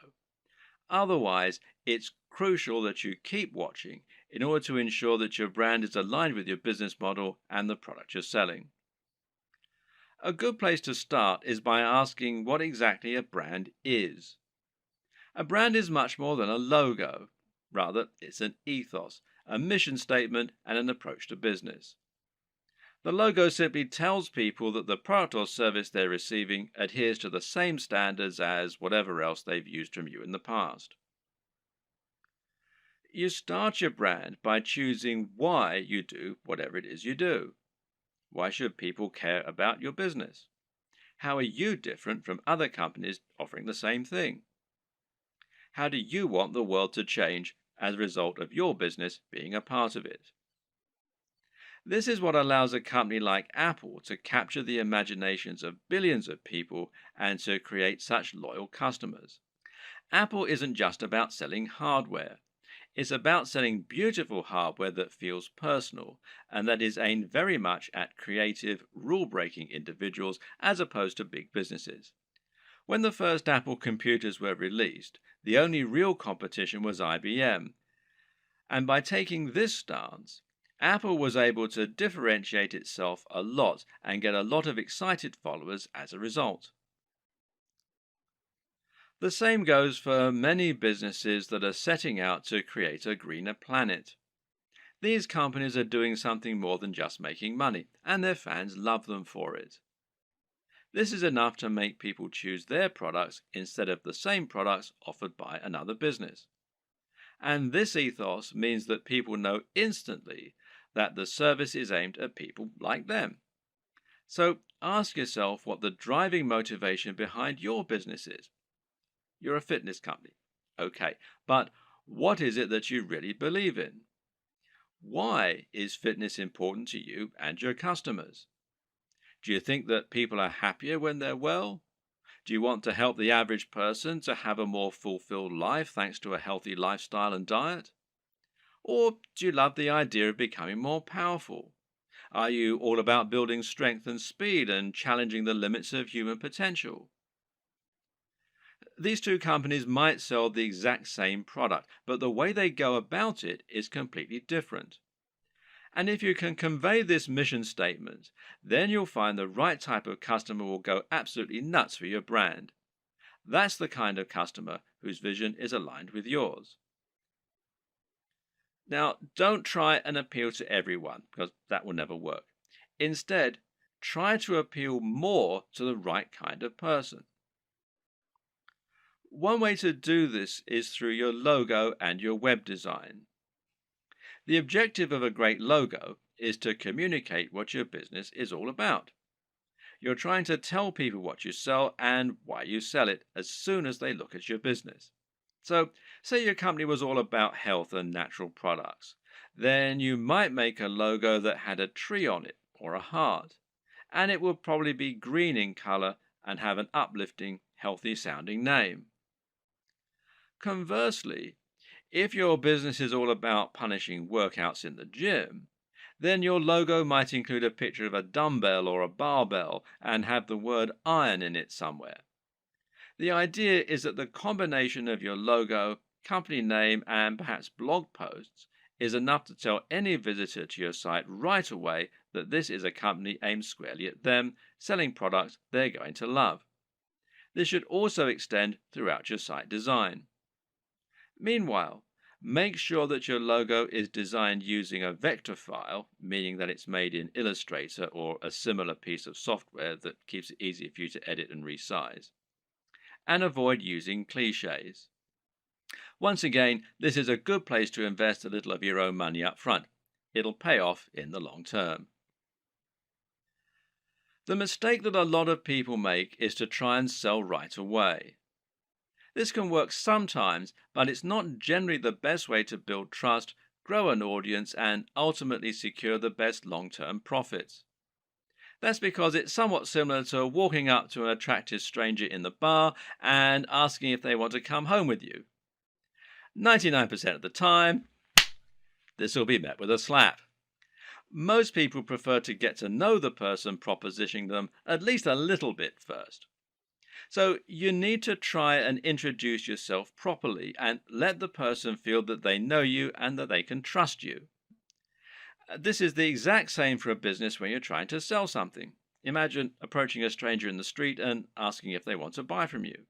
Otherwise, it's crucial that you keep watching in order to ensure that your brand is aligned with your business model and the product you're selling. A good place to start is by asking what exactly a brand is. A brand is much more than a logo. Rather, it's an ethos, a mission statement, and an approach to business. The logo simply tells people that the product or service they're receiving adheres to the same standards as whatever else they've used from you in the past. You start your brand by choosing why you do whatever it is you do. Why should people care about your business? How are you different from other companies offering the same thing? How do you want the world to change as a result of your business being a part of it? This is what allows a company like Apple to capture the imaginations of billions of people and to create such loyal customers. Apple isn't just about selling hardware. It's about selling beautiful hardware that feels personal and that is aimed very much at creative, rule-breaking individuals as opposed to big businesses. When the first Apple computers were released, the only real competition was IBM. And by taking this stance, Apple was able to differentiate itself a lot and get a lot of excited followers as a result. The same goes for many businesses that are setting out to create a greener planet. These companies are doing something more than just making money, and their fans love them for it. This is enough to make people choose their products instead of the same products offered by another business. And this ethos means that people know instantly that the service is aimed at people like them. So ask yourself what the driving motivation behind your business is. You're a fitness company. Okay, but what is it that you really believe in? Why is fitness important to you and your customers? Do you think that people are happier when they're well? Do you want to help the average person to have a more fulfilled life thanks to a healthy lifestyle and diet? Or do you love the idea of becoming more powerful? Are you all about building strength and speed and challenging the limits of human potential? These two companies might sell the exact same product, but the way they go about it is completely different. And if you can convey this mission statement, then you'll find the right type of customer will go absolutely nuts for your brand. That's the kind of customer whose vision is aligned with yours. Now, don't try and appeal to everyone because that will never work. Instead, try to appeal more to the right kind of person. One way to do this is through your logo and your web design. The objective of a great logo is to communicate what your business is all about. You're trying to tell people what you sell and why you sell it as soon as they look at your business. So, say your company was all about health and natural products. Then you might make a logo that had a tree on it or a heart, and it would probably be green in color and have an uplifting, healthy sounding name. Conversely, if your business is all about punishing workouts in the gym, then your logo might include a picture of a dumbbell or a barbell and have the word iron in it somewhere. The idea is that the combination of your logo, company name, and perhaps blog posts is enough to tell any visitor to your site right away that this is a company aimed squarely at them, selling products they're going to love. This should also extend throughout your site design. Meanwhile, make sure that your logo is designed using a vector file, meaning that it's made in Illustrator or a similar piece of software that keeps it easy for you to edit and resize. And avoid using cliches. Once again, this is a good place to invest a little of your own money up front. It'll pay off in the long term. The mistake that a lot of people make is to try and sell right away. This can work sometimes, but it's not generally the best way to build trust, grow an audience, and ultimately secure the best long-term profits. That's because it's somewhat similar to walking up to an attractive stranger in the bar and asking if they want to come home with you. 99% of the time, this will be met with a slap. Most people prefer to get to know the person propositioning them at least a little bit first. So you need to try and introduce yourself properly and let the person feel that they know you and that they can trust you. This is the exact same for a business when you're trying to sell something. Imagine approaching a stranger in the street and asking if they want to buy from you.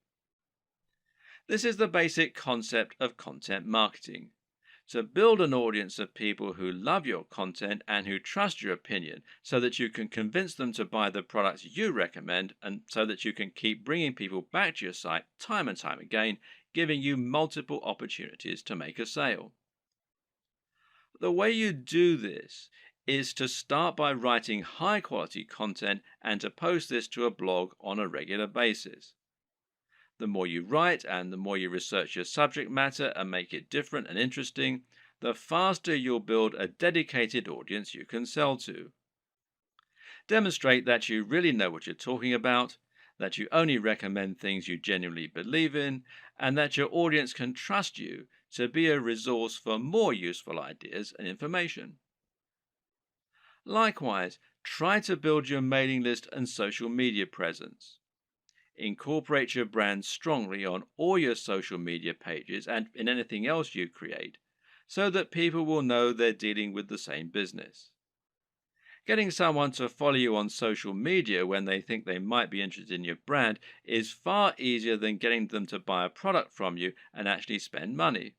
This is the basic concept of content marketing. To build an audience of people who love your content and who trust your opinion so that you can convince them to buy the products you recommend and so that you can keep bringing people back to your site time and time again, giving you multiple opportunities to make a sale. The way you do this is to start by writing high quality content and to post this to a blog on a regular basis. The more you write and the more you research your subject matter and make it different and interesting, the faster you'll build a dedicated audience you can sell to. Demonstrate that you really know what you're talking about, that you only recommend things you genuinely believe in, and that your audience can trust you to be a resource for more useful ideas and information. Likewise, try to build your mailing list and social media presence. Incorporate your brand strongly on all your social media pages and in anything else you create so that people will know they're dealing with the same business. Getting someone to follow you on social media when they think they might be interested in your brand is far easier than getting them to buy a product from you and actually spend money.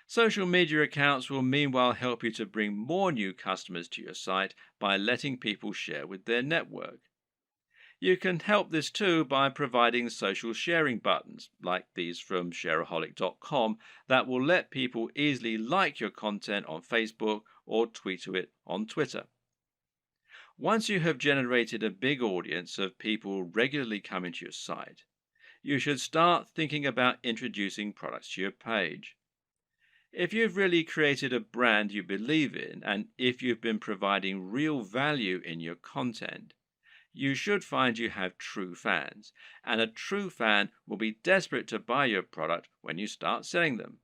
Social media accounts will meanwhile help you to bring more new customers to your site by letting people share with their network. You can help this too by providing social sharing buttons, like these from shareaholic.com, that will let people easily like your content on Facebook or tweet to it on Twitter. Once you have generated a big audience of people regularly coming to your site, you should start thinking about introducing products to your page. If you've really created a brand you believe in, and if you've been providing real value in your content, you should find you have true fans, and a true fan will be desperate to buy your product when you start selling them.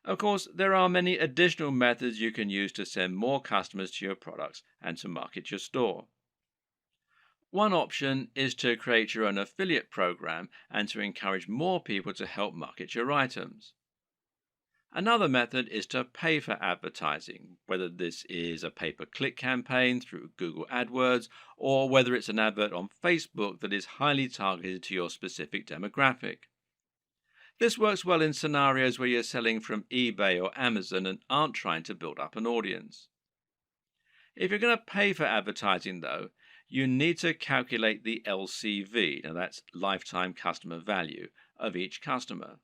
Of course, there are many additional methods you can use to send more customers to your products and to market your store. One option is to create your own affiliate program and to encourage more people to help market your items. Another method is to pay for advertising, whether this is a pay-per-click campaign through Google AdWords or whether it's an advert on Facebook that is highly targeted to your specific demographic. This works well in scenarios where you're selling from eBay or Amazon and aren't trying to build up an audience. If you're going to pay for advertising, though, you need to calculate the LCV, now that's lifetime customer value, of each customer.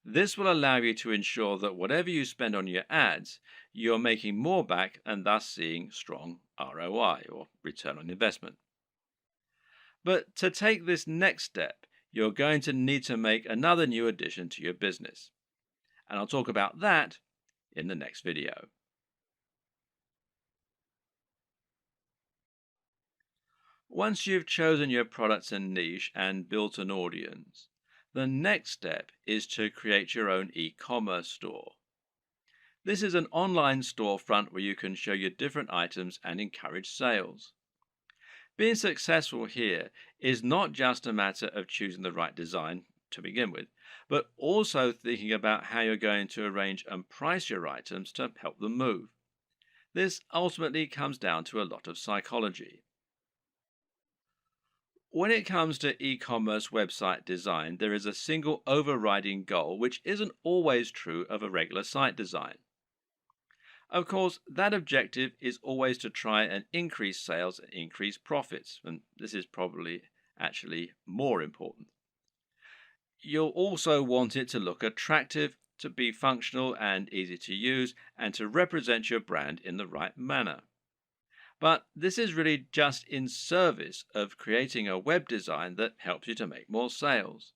This will allow you to ensure that whatever you spend on your ads, you're making more back and thus seeing strong ROI or return on investment. But to take this next step, you're going to need to make another new addition to your business. And I'll talk about that in the next video. Once you've chosen your products and niche and built an audience, the next step is to create your own e-commerce store. This is an online storefront where you can show your different items and encourage sales. Being successful here is not just a matter of choosing the right design to begin with, but also thinking about how you're going to arrange and price your items to help them move. This ultimately comes down to a lot of psychology. When it comes to e-commerce website design, there is a single overriding goal which isn't always true of a regular site design. Of course, that objective is always to try and increase sales and increase profits, and this is probably actually more important. You'll also want it to look attractive, to be functional and easy to use, and to represent your brand in the right manner. But this is really just in service of creating a web design that helps you to make more sales.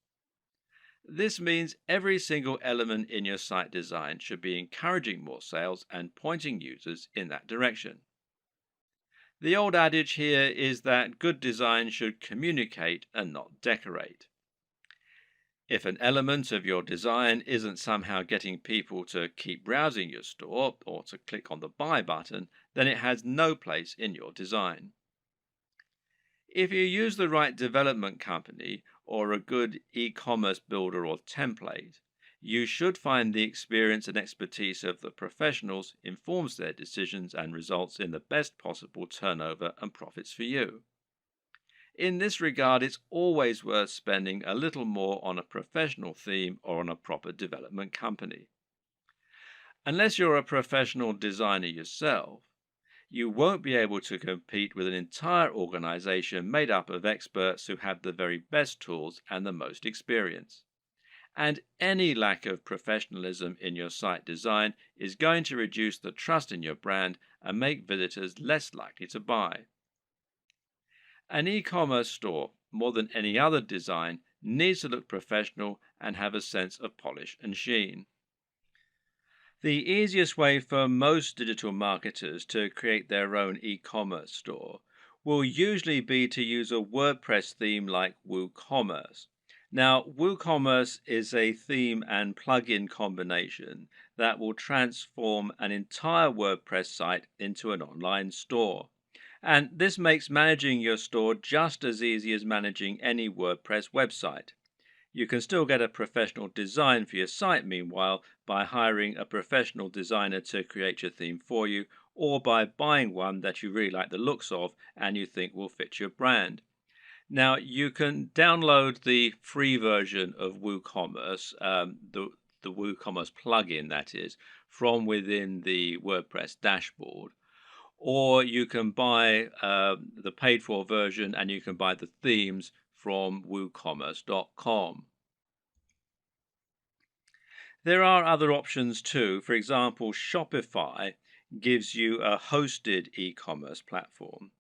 This means every single element in your site design should be encouraging more sales and pointing users in that direction. The old adage here is that good design should communicate and not decorate. If an element of your design isn't somehow getting people to keep browsing your store or to click on the buy button, then it has no place in your design. If you use the right development company or a good e-commerce builder or template, you should find the experience and expertise of the professionals informs their decisions and results in the best possible turnover and profits for you. In this regard, it's always worth spending a little more on a professional theme or on a proper development company. Unless you're a professional designer yourself, you won't be able to compete with an entire organization made up of experts who have the very best tools and the most experience. And any lack of professionalism in your site design is going to reduce the trust in your brand and make visitors less likely to buy. An e-commerce store, more than any other design, needs to look professional and have a sense of polish and sheen. The easiest way for most digital marketers to create their own e-commerce store will usually be to use a WordPress theme like WooCommerce. Now, WooCommerce is a theme and plugin combination that will transform an entire WordPress site into an online store. And this makes managing your store just as easy as managing any WordPress website. You can still get a professional design for your site, meanwhile, by hiring a professional designer to create your theme for you, or by buying one that you really like the looks of and you think will fit your brand. Now, you can download the free version of WooCommerce, the WooCommerce plugin, that is, from within the WordPress dashboard, or you can buy the paid for version and you can buy the themes from woocommerce.com. There are other options too. For example, Shopify gives you a hosted e-commerce platform.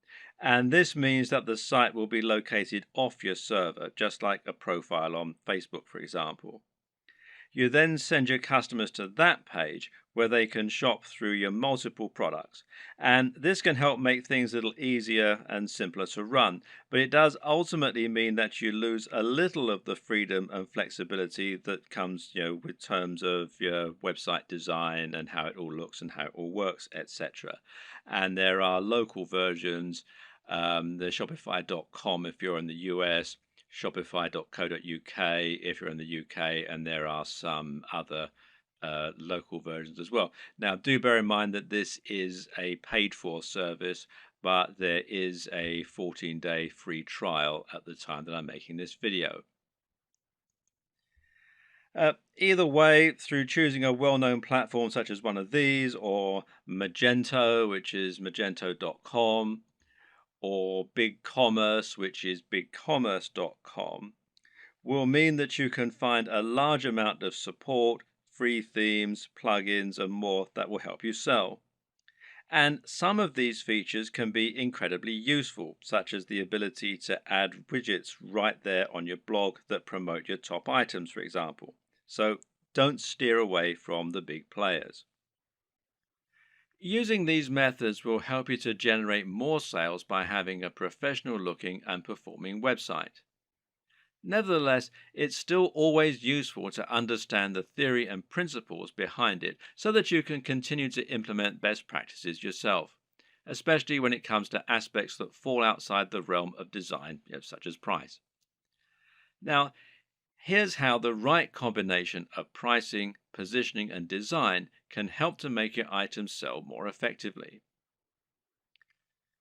And this means that the site will be located off your server, just like a profile on Facebook, for example. You then send your customers to that page where they can shop through your multiple products. And this can help make things a little easier and simpler to run. But it does ultimately mean that you lose a little of the freedom and flexibility that comes, with terms of your website design and how it all looks and how it all works, etc. And there are local versions, the Shopify.com if you're in the US, shopify.co.uk if you're in the UK, and there are some other local versions as well. Now, do bear in mind that this is a paid for service, but there is a 14-day free trial at the time that I'm making this video. Either way, through choosing a well-known platform such as one of these, or Magento, which is magento.com, or BigCommerce, which is bigcommerce.com, will mean that you can find a large amount of support, free themes, plugins, and more that will help you sell. And some of these features can be incredibly useful, such as the ability to add widgets right there on your blog that promote your top items, for example. So don't steer away from the big players. Using these methods will help you to generate more sales by having a professional looking and performing website. Nevertheless, it's still always useful to understand the theory and principles behind it so that you can continue to implement best practices yourself, especially when it comes to aspects that fall outside the realm of design, such as price. Now, here's how the right combination of pricing, positioning, and design can help to make your items sell more effectively.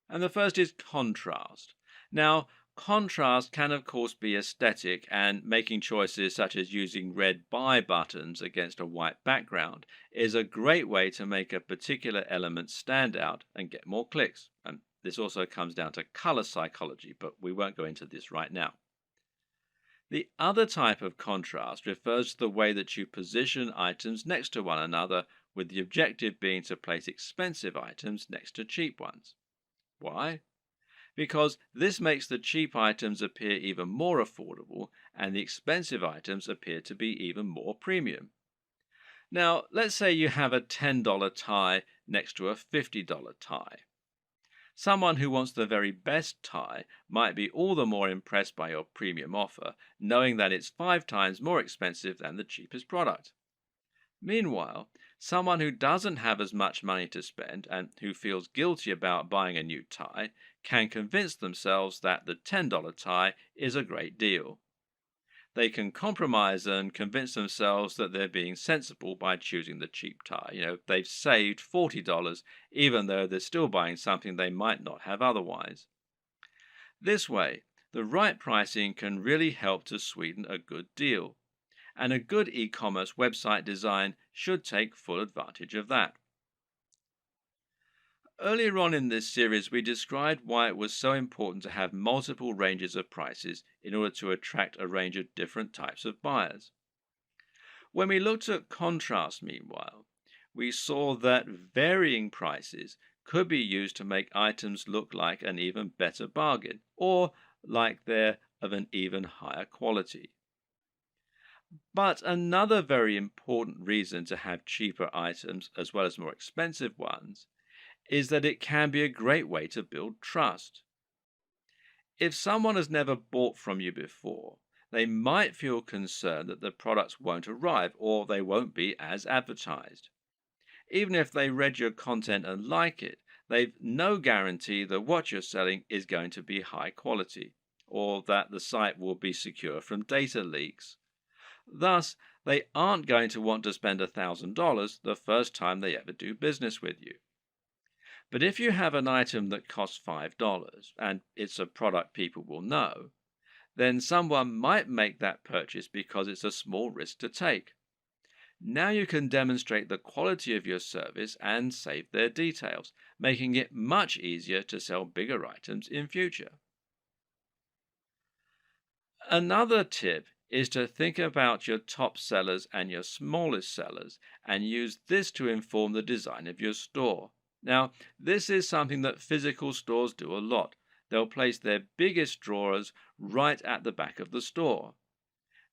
And the first is contrast. Now, contrast can, of course, be aesthetic, and making choices such as using red buy buttons against a white background is a great way to make a particular element stand out and get more clicks. And this also comes down to color psychology, but we won't go into this right now. The other type of contrast refers to the way that you position items next to one another, with the objective being to place expensive items next to cheap ones. Why? Because this makes the cheap items appear even more affordable and the expensive items appear to be even more premium. Now, let's say you have a $10 tie next to a $50 tie. Someone who wants the very best tie might be all the more impressed by your premium offer, knowing that it's 5 times more expensive than the cheapest product. Meanwhile, someone who doesn't have as much money to spend and who feels guilty about buying a new tie can convince themselves that the $10 tie is a great deal. They can compromise and convince themselves that they're being sensible by choosing the cheap tie. They've saved $40 even though they're still buying something they might not have otherwise. This way, the right pricing can really help to sweeten a good deal. And a good e-commerce website design should take full advantage of that. Earlier on in this series, we described why it was so important to have multiple ranges of prices in order to attract a range of different types of buyers. When we looked at contrast, meanwhile, we saw that varying prices could be used to make items look like an even better bargain, or like they're of an even higher quality. But another very important reason to have cheaper items as well as more expensive ones is that it can be a great way to build trust. If someone has never bought from you before, they might feel concerned that the products won't arrive or they won't be as advertised. Even if they read your content and like it, they've no guarantee that what you're selling is going to be high quality, or that the site will be secure from data leaks, Thus, they aren't going to want to spend $1,000 the first time they ever do business with you. But if you have an item that costs $5 and it's a product people will know, then someone might make that purchase because it's a small risk to take. Now you can demonstrate the quality of your service and save their details, making it much easier to sell bigger items in future. Another tip is to think about your top sellers and your smallest sellers and use this to inform the design of your store. Now, this is something that physical stores do a lot. They'll place their biggest drawers right at the back of the store.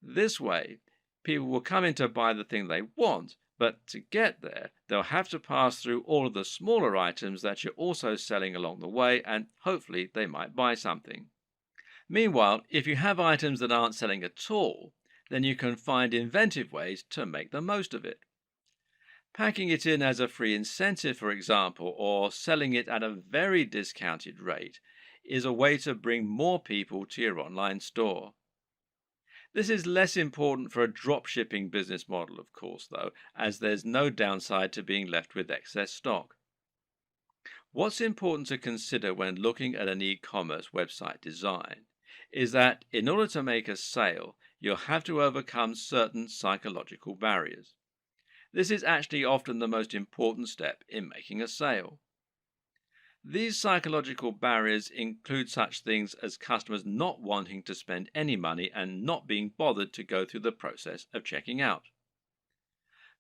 This way, people will come in to buy the thing they want, but to get there, they'll have to pass through all of the smaller items that you're also selling along the way, and hopefully they might buy something. Meanwhile, if you have items that aren't selling at all, then you can find inventive ways to make the most of it. Packing it in as a free incentive, for example, or selling it at a very discounted rate, is a way to bring more people to your online store. This is less important for a dropshipping business model, of course, though, as there's no downside to being left with excess stock. What's important to consider when looking at an e-commerce website design is that in order to make a sale, you'll have to overcome certain psychological barriers. This is actually often the most important step in making a sale. These psychological barriers include such things as customers not wanting to spend any money and not being bothered to go through the process of checking out.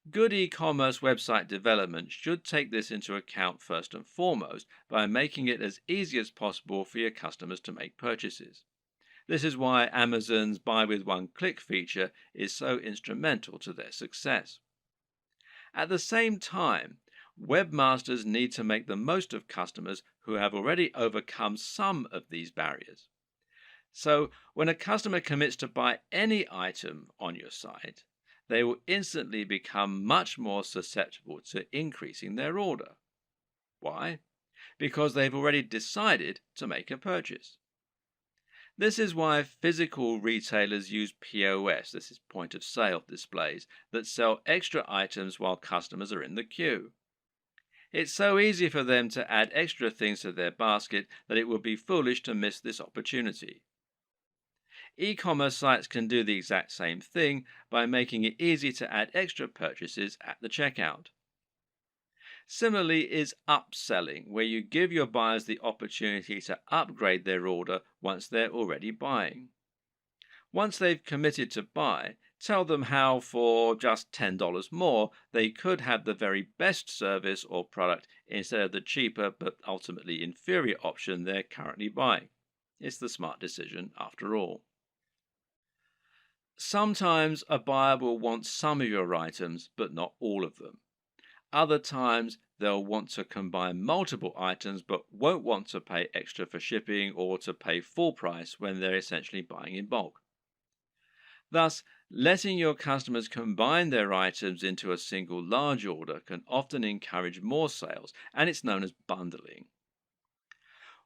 Good e-commerce website development should take this into account first and foremost by making it as easy as possible for your customers to make purchases. This is why Amazon's buy with one click feature is so instrumental to their success. At the same time, webmasters need to make the most of customers who have already overcome some of these barriers. So, when a customer commits to buy any item on your site, they will instantly become much more susceptible to increasing their order. Why? Because they've already decided to make a purchase. This is why physical retailers use POS, this is point of sale displays, that sell extra items while customers are in the queue. It's so easy for them to add extra things to their basket that it would be foolish to miss this opportunity. E-commerce sites can do the exact same thing by making it easy to add extra purchases at the checkout. Similarly is upselling, where you give your buyers the opportunity to upgrade their order once they're already buying. Once they've committed to buy, tell them how for just $10 more they could have the very best service or product instead of the cheaper but ultimately inferior option they're currently buying. It's the smart decision after all. Sometimes a buyer will want some of your items but not all of them. Other times they'll want to combine multiple items but won't want to pay extra for shipping or to pay full price when they're essentially buying in bulk. Thus, letting your customers combine their items into a single large order can often encourage more sales, and it's known as bundling.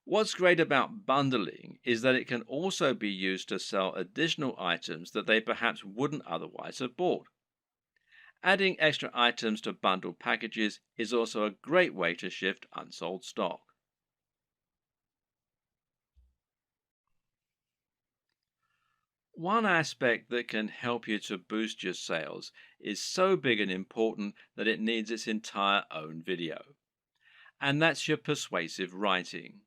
What's great about bundling is that it can also be used to sell additional items that they perhaps wouldn't otherwise have bought. Adding extra items to bundled packages is also a great way to shift unsold stock. One aspect that can help you to boost your sales is so big and important that it needs its entire own video. And that's your persuasive writing.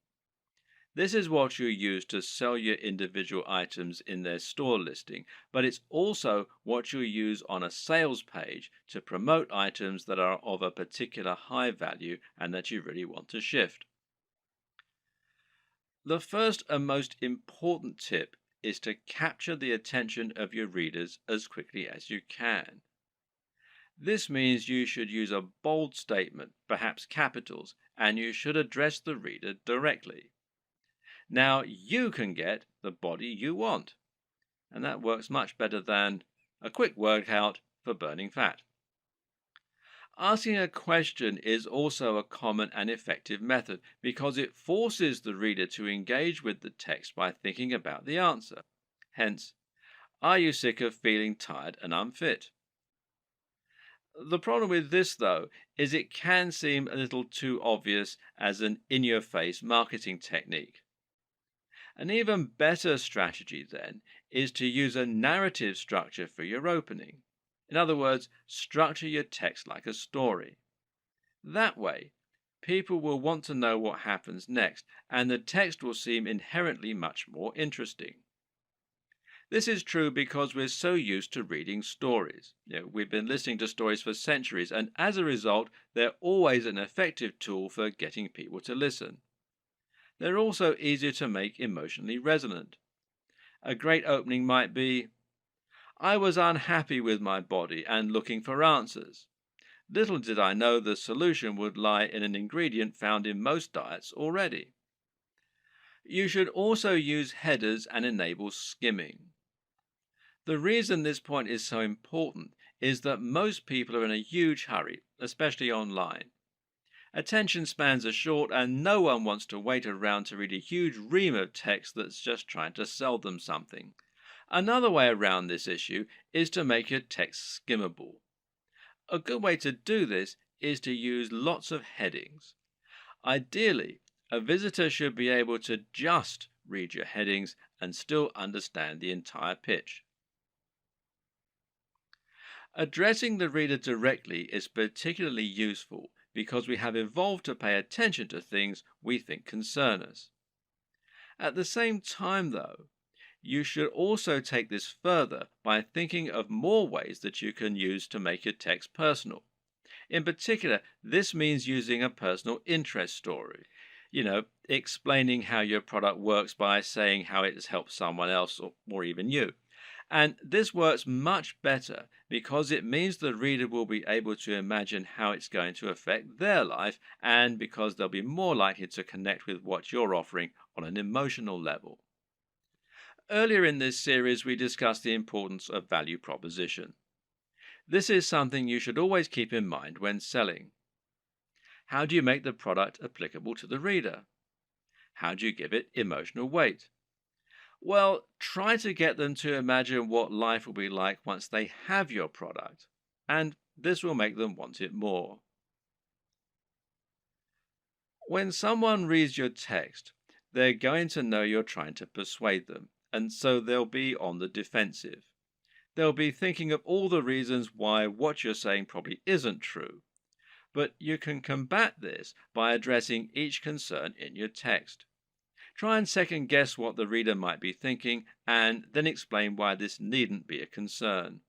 This is what you use to sell your individual items in their store listing, but it's also what you use on a sales page to promote items that are of a particular high value and that you really want to shift. The first and most important tip is to capture the attention of your readers as quickly as you can. This means you should use a bold statement, perhaps capitals, and you should address the reader directly. Now you can get the body you want, and that works much better than a quick workout for burning fat. Asking a question is also a common and effective method because it forces the reader to engage with the text by thinking about the answer. Hence, Are you sick of feeling tired and unfit? The problem with this, though, is it can seem a little too obvious as an in your face marketing technique. An even better strategy, then, is to use a narrative structure for your opening. In other words, structure your text like a story. That way, people will want to know what happens next, and the text will seem inherently much more interesting. This is true because we're so used to reading stories. We've been listening to stories for centuries, and as a result, they're always an effective tool for getting people to listen. They're also easier to make emotionally resonant. A great opening might be, I was unhappy with my body and looking for answers. Little did I know the solution would lie in an ingredient found in most diets already. You should also use headers and enable skimming. The reason this point is so important is that most people are in a huge hurry, especially online. Attention spans are short and no one wants to wait around to read a huge ream of text that's just trying to sell them something. Another way around this issue is to make your text skimmable. A good way to do this is to use lots of headings. Ideally, a visitor should be able to just read your headings and still understand the entire pitch. Addressing the reader directly is particularly useful because we have evolved to pay attention to things we think concern us. At the same time, though, you should also take this further by thinking of more ways that you can use to make your text personal. In particular, this means using a personal interest story. Explaining how your product works by saying how it has helped someone else or even you. And this works much better because it means the reader will be able to imagine how it's going to affect their life, and because they'll be more likely to connect with what you're offering on an emotional level. Earlier in this series, we discussed the importance of value proposition. This is something you should always keep in mind when selling. How do you make the product applicable to the reader? How do you give it emotional weight? Well, try to get them to imagine what life will be like once they have your product, and this will make them want it more. When someone reads your text, they're going to know you're trying to persuade them, and so they'll be on the defensive. They'll be thinking of all the reasons why what you're saying probably isn't true. But you can combat this by addressing each concern in your text. Try and second guess what the reader might be thinking, and then explain why this needn't be a concern.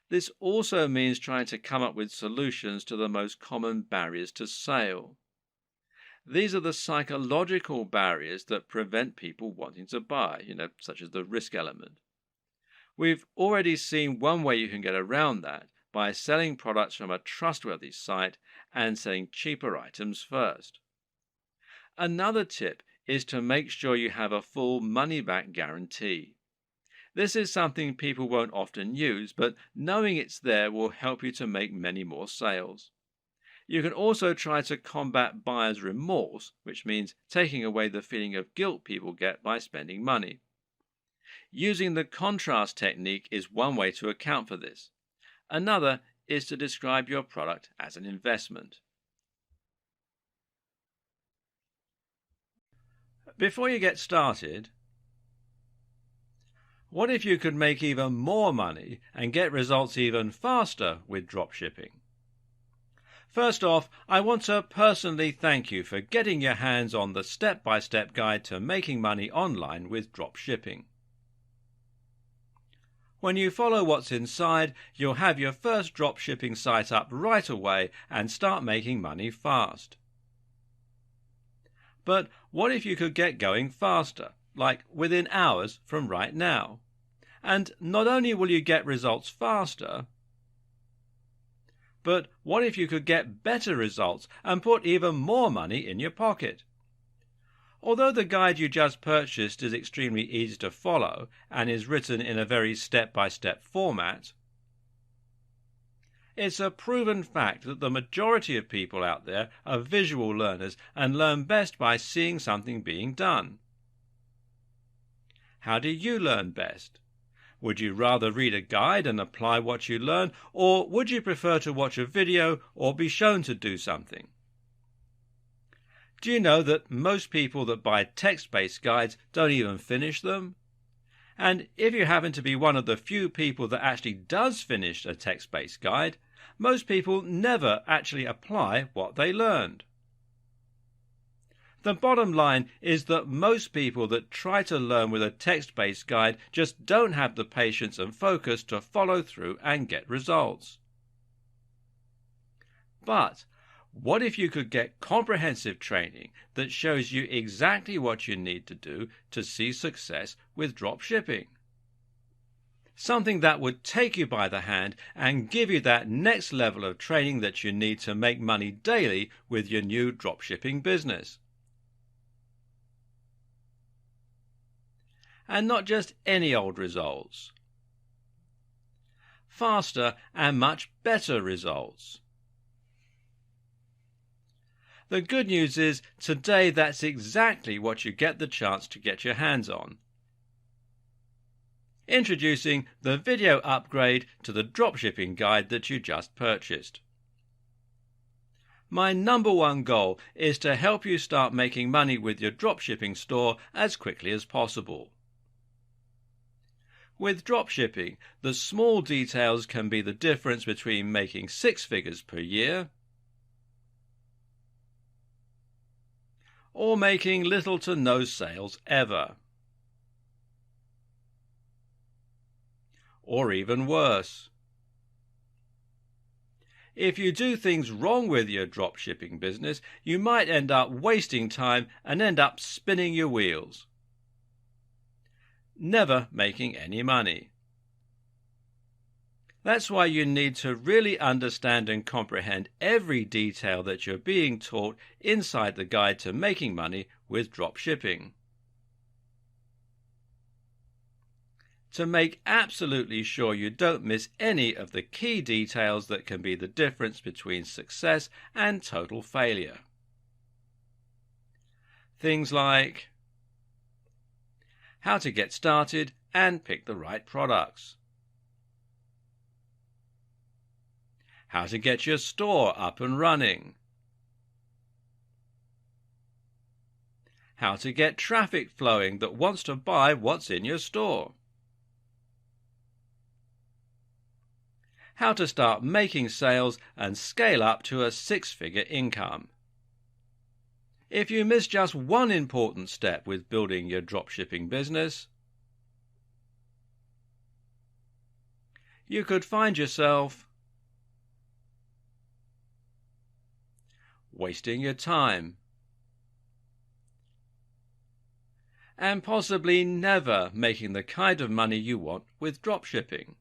This also means trying to come up with solutions to the most common barriers to sale. These are the psychological barriers that prevent people wanting to buy, such as the risk element. We've already seen one way you can get around that by selling products from a trustworthy site and selling cheaper items first. Another tip is to make sure you have a full money-back guarantee. This is something people won't often use, but knowing it's there will help you to make many more sales. You can also try to combat buyer's remorse, which means taking away the feeling of guilt people get by spending money. Using the contrast technique is one way to account for this. Another is to describe your product as an investment. Before you get started, what if you could make even more money and get results even faster with dropshipping? First off, I want to personally thank you for getting your hands on the step-by-step guide to making money online with dropshipping. When you follow what's inside, you'll have your first dropshipping site up right away and start making money fast. But what if you could get going faster, like within hours from right now? And not only will you get results faster, but what if you could get better results and put even more money in your pocket? Although the guide you just purchased is extremely easy to follow and is written in a very step-by-step format, it's a proven fact that the majority of people out there are visual learners and learn best by seeing something being done. How do you learn best? Would you rather read a guide and apply what you learn, or would you prefer to watch a video or be shown to do something? Do you know that most people that buy text-based guides don't even finish them? And if you happen to be one of the few people that actually does finish a text-based guide, most people never actually apply what they learned. The bottom line is that most people that try to learn with a text-based guide just don't have the patience and focus to follow through and get results. But what if you could get comprehensive training that shows you exactly what you need to do to see success with dropshipping? Something that would take you by the hand and give you that next level of training that you need to make money daily with your new dropshipping business. And not just any old results. Faster and much better results. The good news is today that's exactly what you get the chance to get your hands on. Introducing the video upgrade to the dropshipping guide that you just purchased. My number one goal is to help you start making money with your dropshipping store as quickly as possible. With dropshipping, the small details can be the difference between making 6 figures per year or making little to no sales ever. Or even worse. If you do things wrong with your dropshipping business, you might end up wasting time and end up spinning your wheels, never making any money. That's why you need to really understand and comprehend every detail that you're being taught inside the guide to making money with dropshipping. To make absolutely sure you don't miss any of the key details that can be the difference between success and total failure. Things like how to get started and pick the right products, how to get your store up and running, how to get traffic flowing that wants to buy what's in your store, how to start making sales and scale up to a 6-figure income. If you miss just one important step with building your dropshipping business, you could find yourself wasting your time and possibly never making the kind of money you want with dropshipping.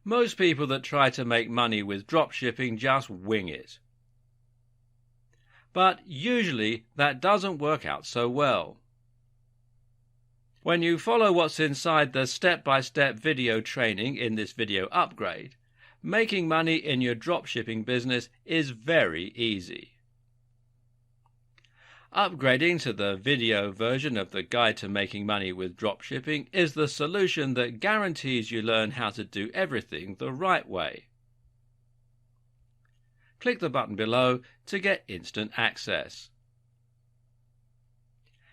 Most people that try to make money with dropshipping just wing it. But usually that doesn't work out so well. When you follow what's inside the step-by-step video training in this video upgrade, making money in your dropshipping business is very easy. Upgrading to the video version of the Guide to Making Money with Dropshipping is the solution that guarantees you learn how to do everything the right way. Click the button below to get instant access.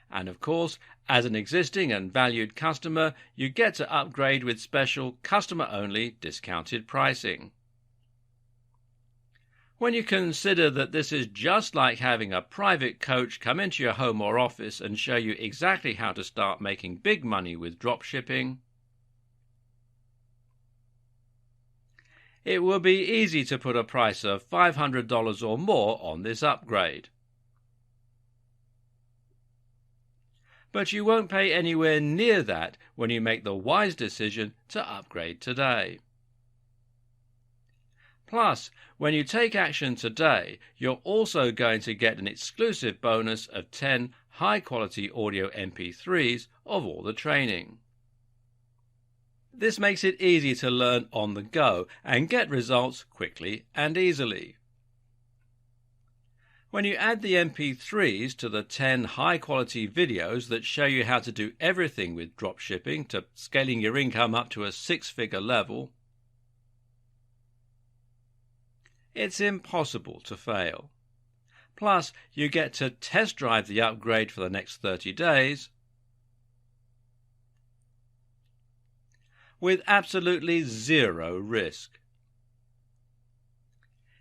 And of course, as an existing and valued customer, you get to upgrade with special customer-only discounted pricing. When you consider that this is just like having a private coach come into your home or office and show you exactly how to start making big money with dropshipping, it will be easy to put a price of $500 or more on this upgrade. But you won't pay anywhere near that when you make the wise decision to upgrade today. Plus, when you take action today, you're also going to get an exclusive bonus of 10 high-quality audio MP3s of all the training. This makes it easy to learn on the go and get results quickly and easily. When you add the MP3s to the 10 high-quality videos that show you how to do everything with dropshipping to scaling your income up to a six-figure level, it's impossible to fail. Plus, you get to test drive the upgrade for the next 30 days with absolutely zero risk.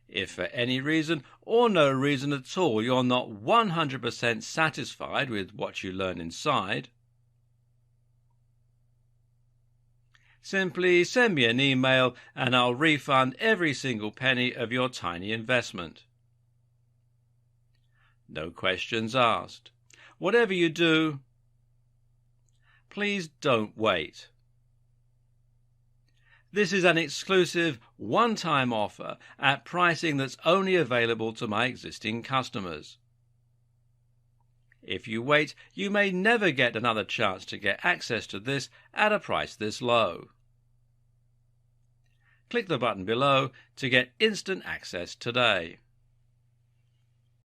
If for any reason or no reason at all you're not 100% satisfied with what you learn inside, simply send me an email and I'll refund every single penny of your tiny investment. No questions asked. Whatever you do, please don't wait. This is an exclusive one-time offer at pricing that's only available to my existing customers. If you wait, you may never get another chance to get access to this at a price this low. Click the button below to get instant access today.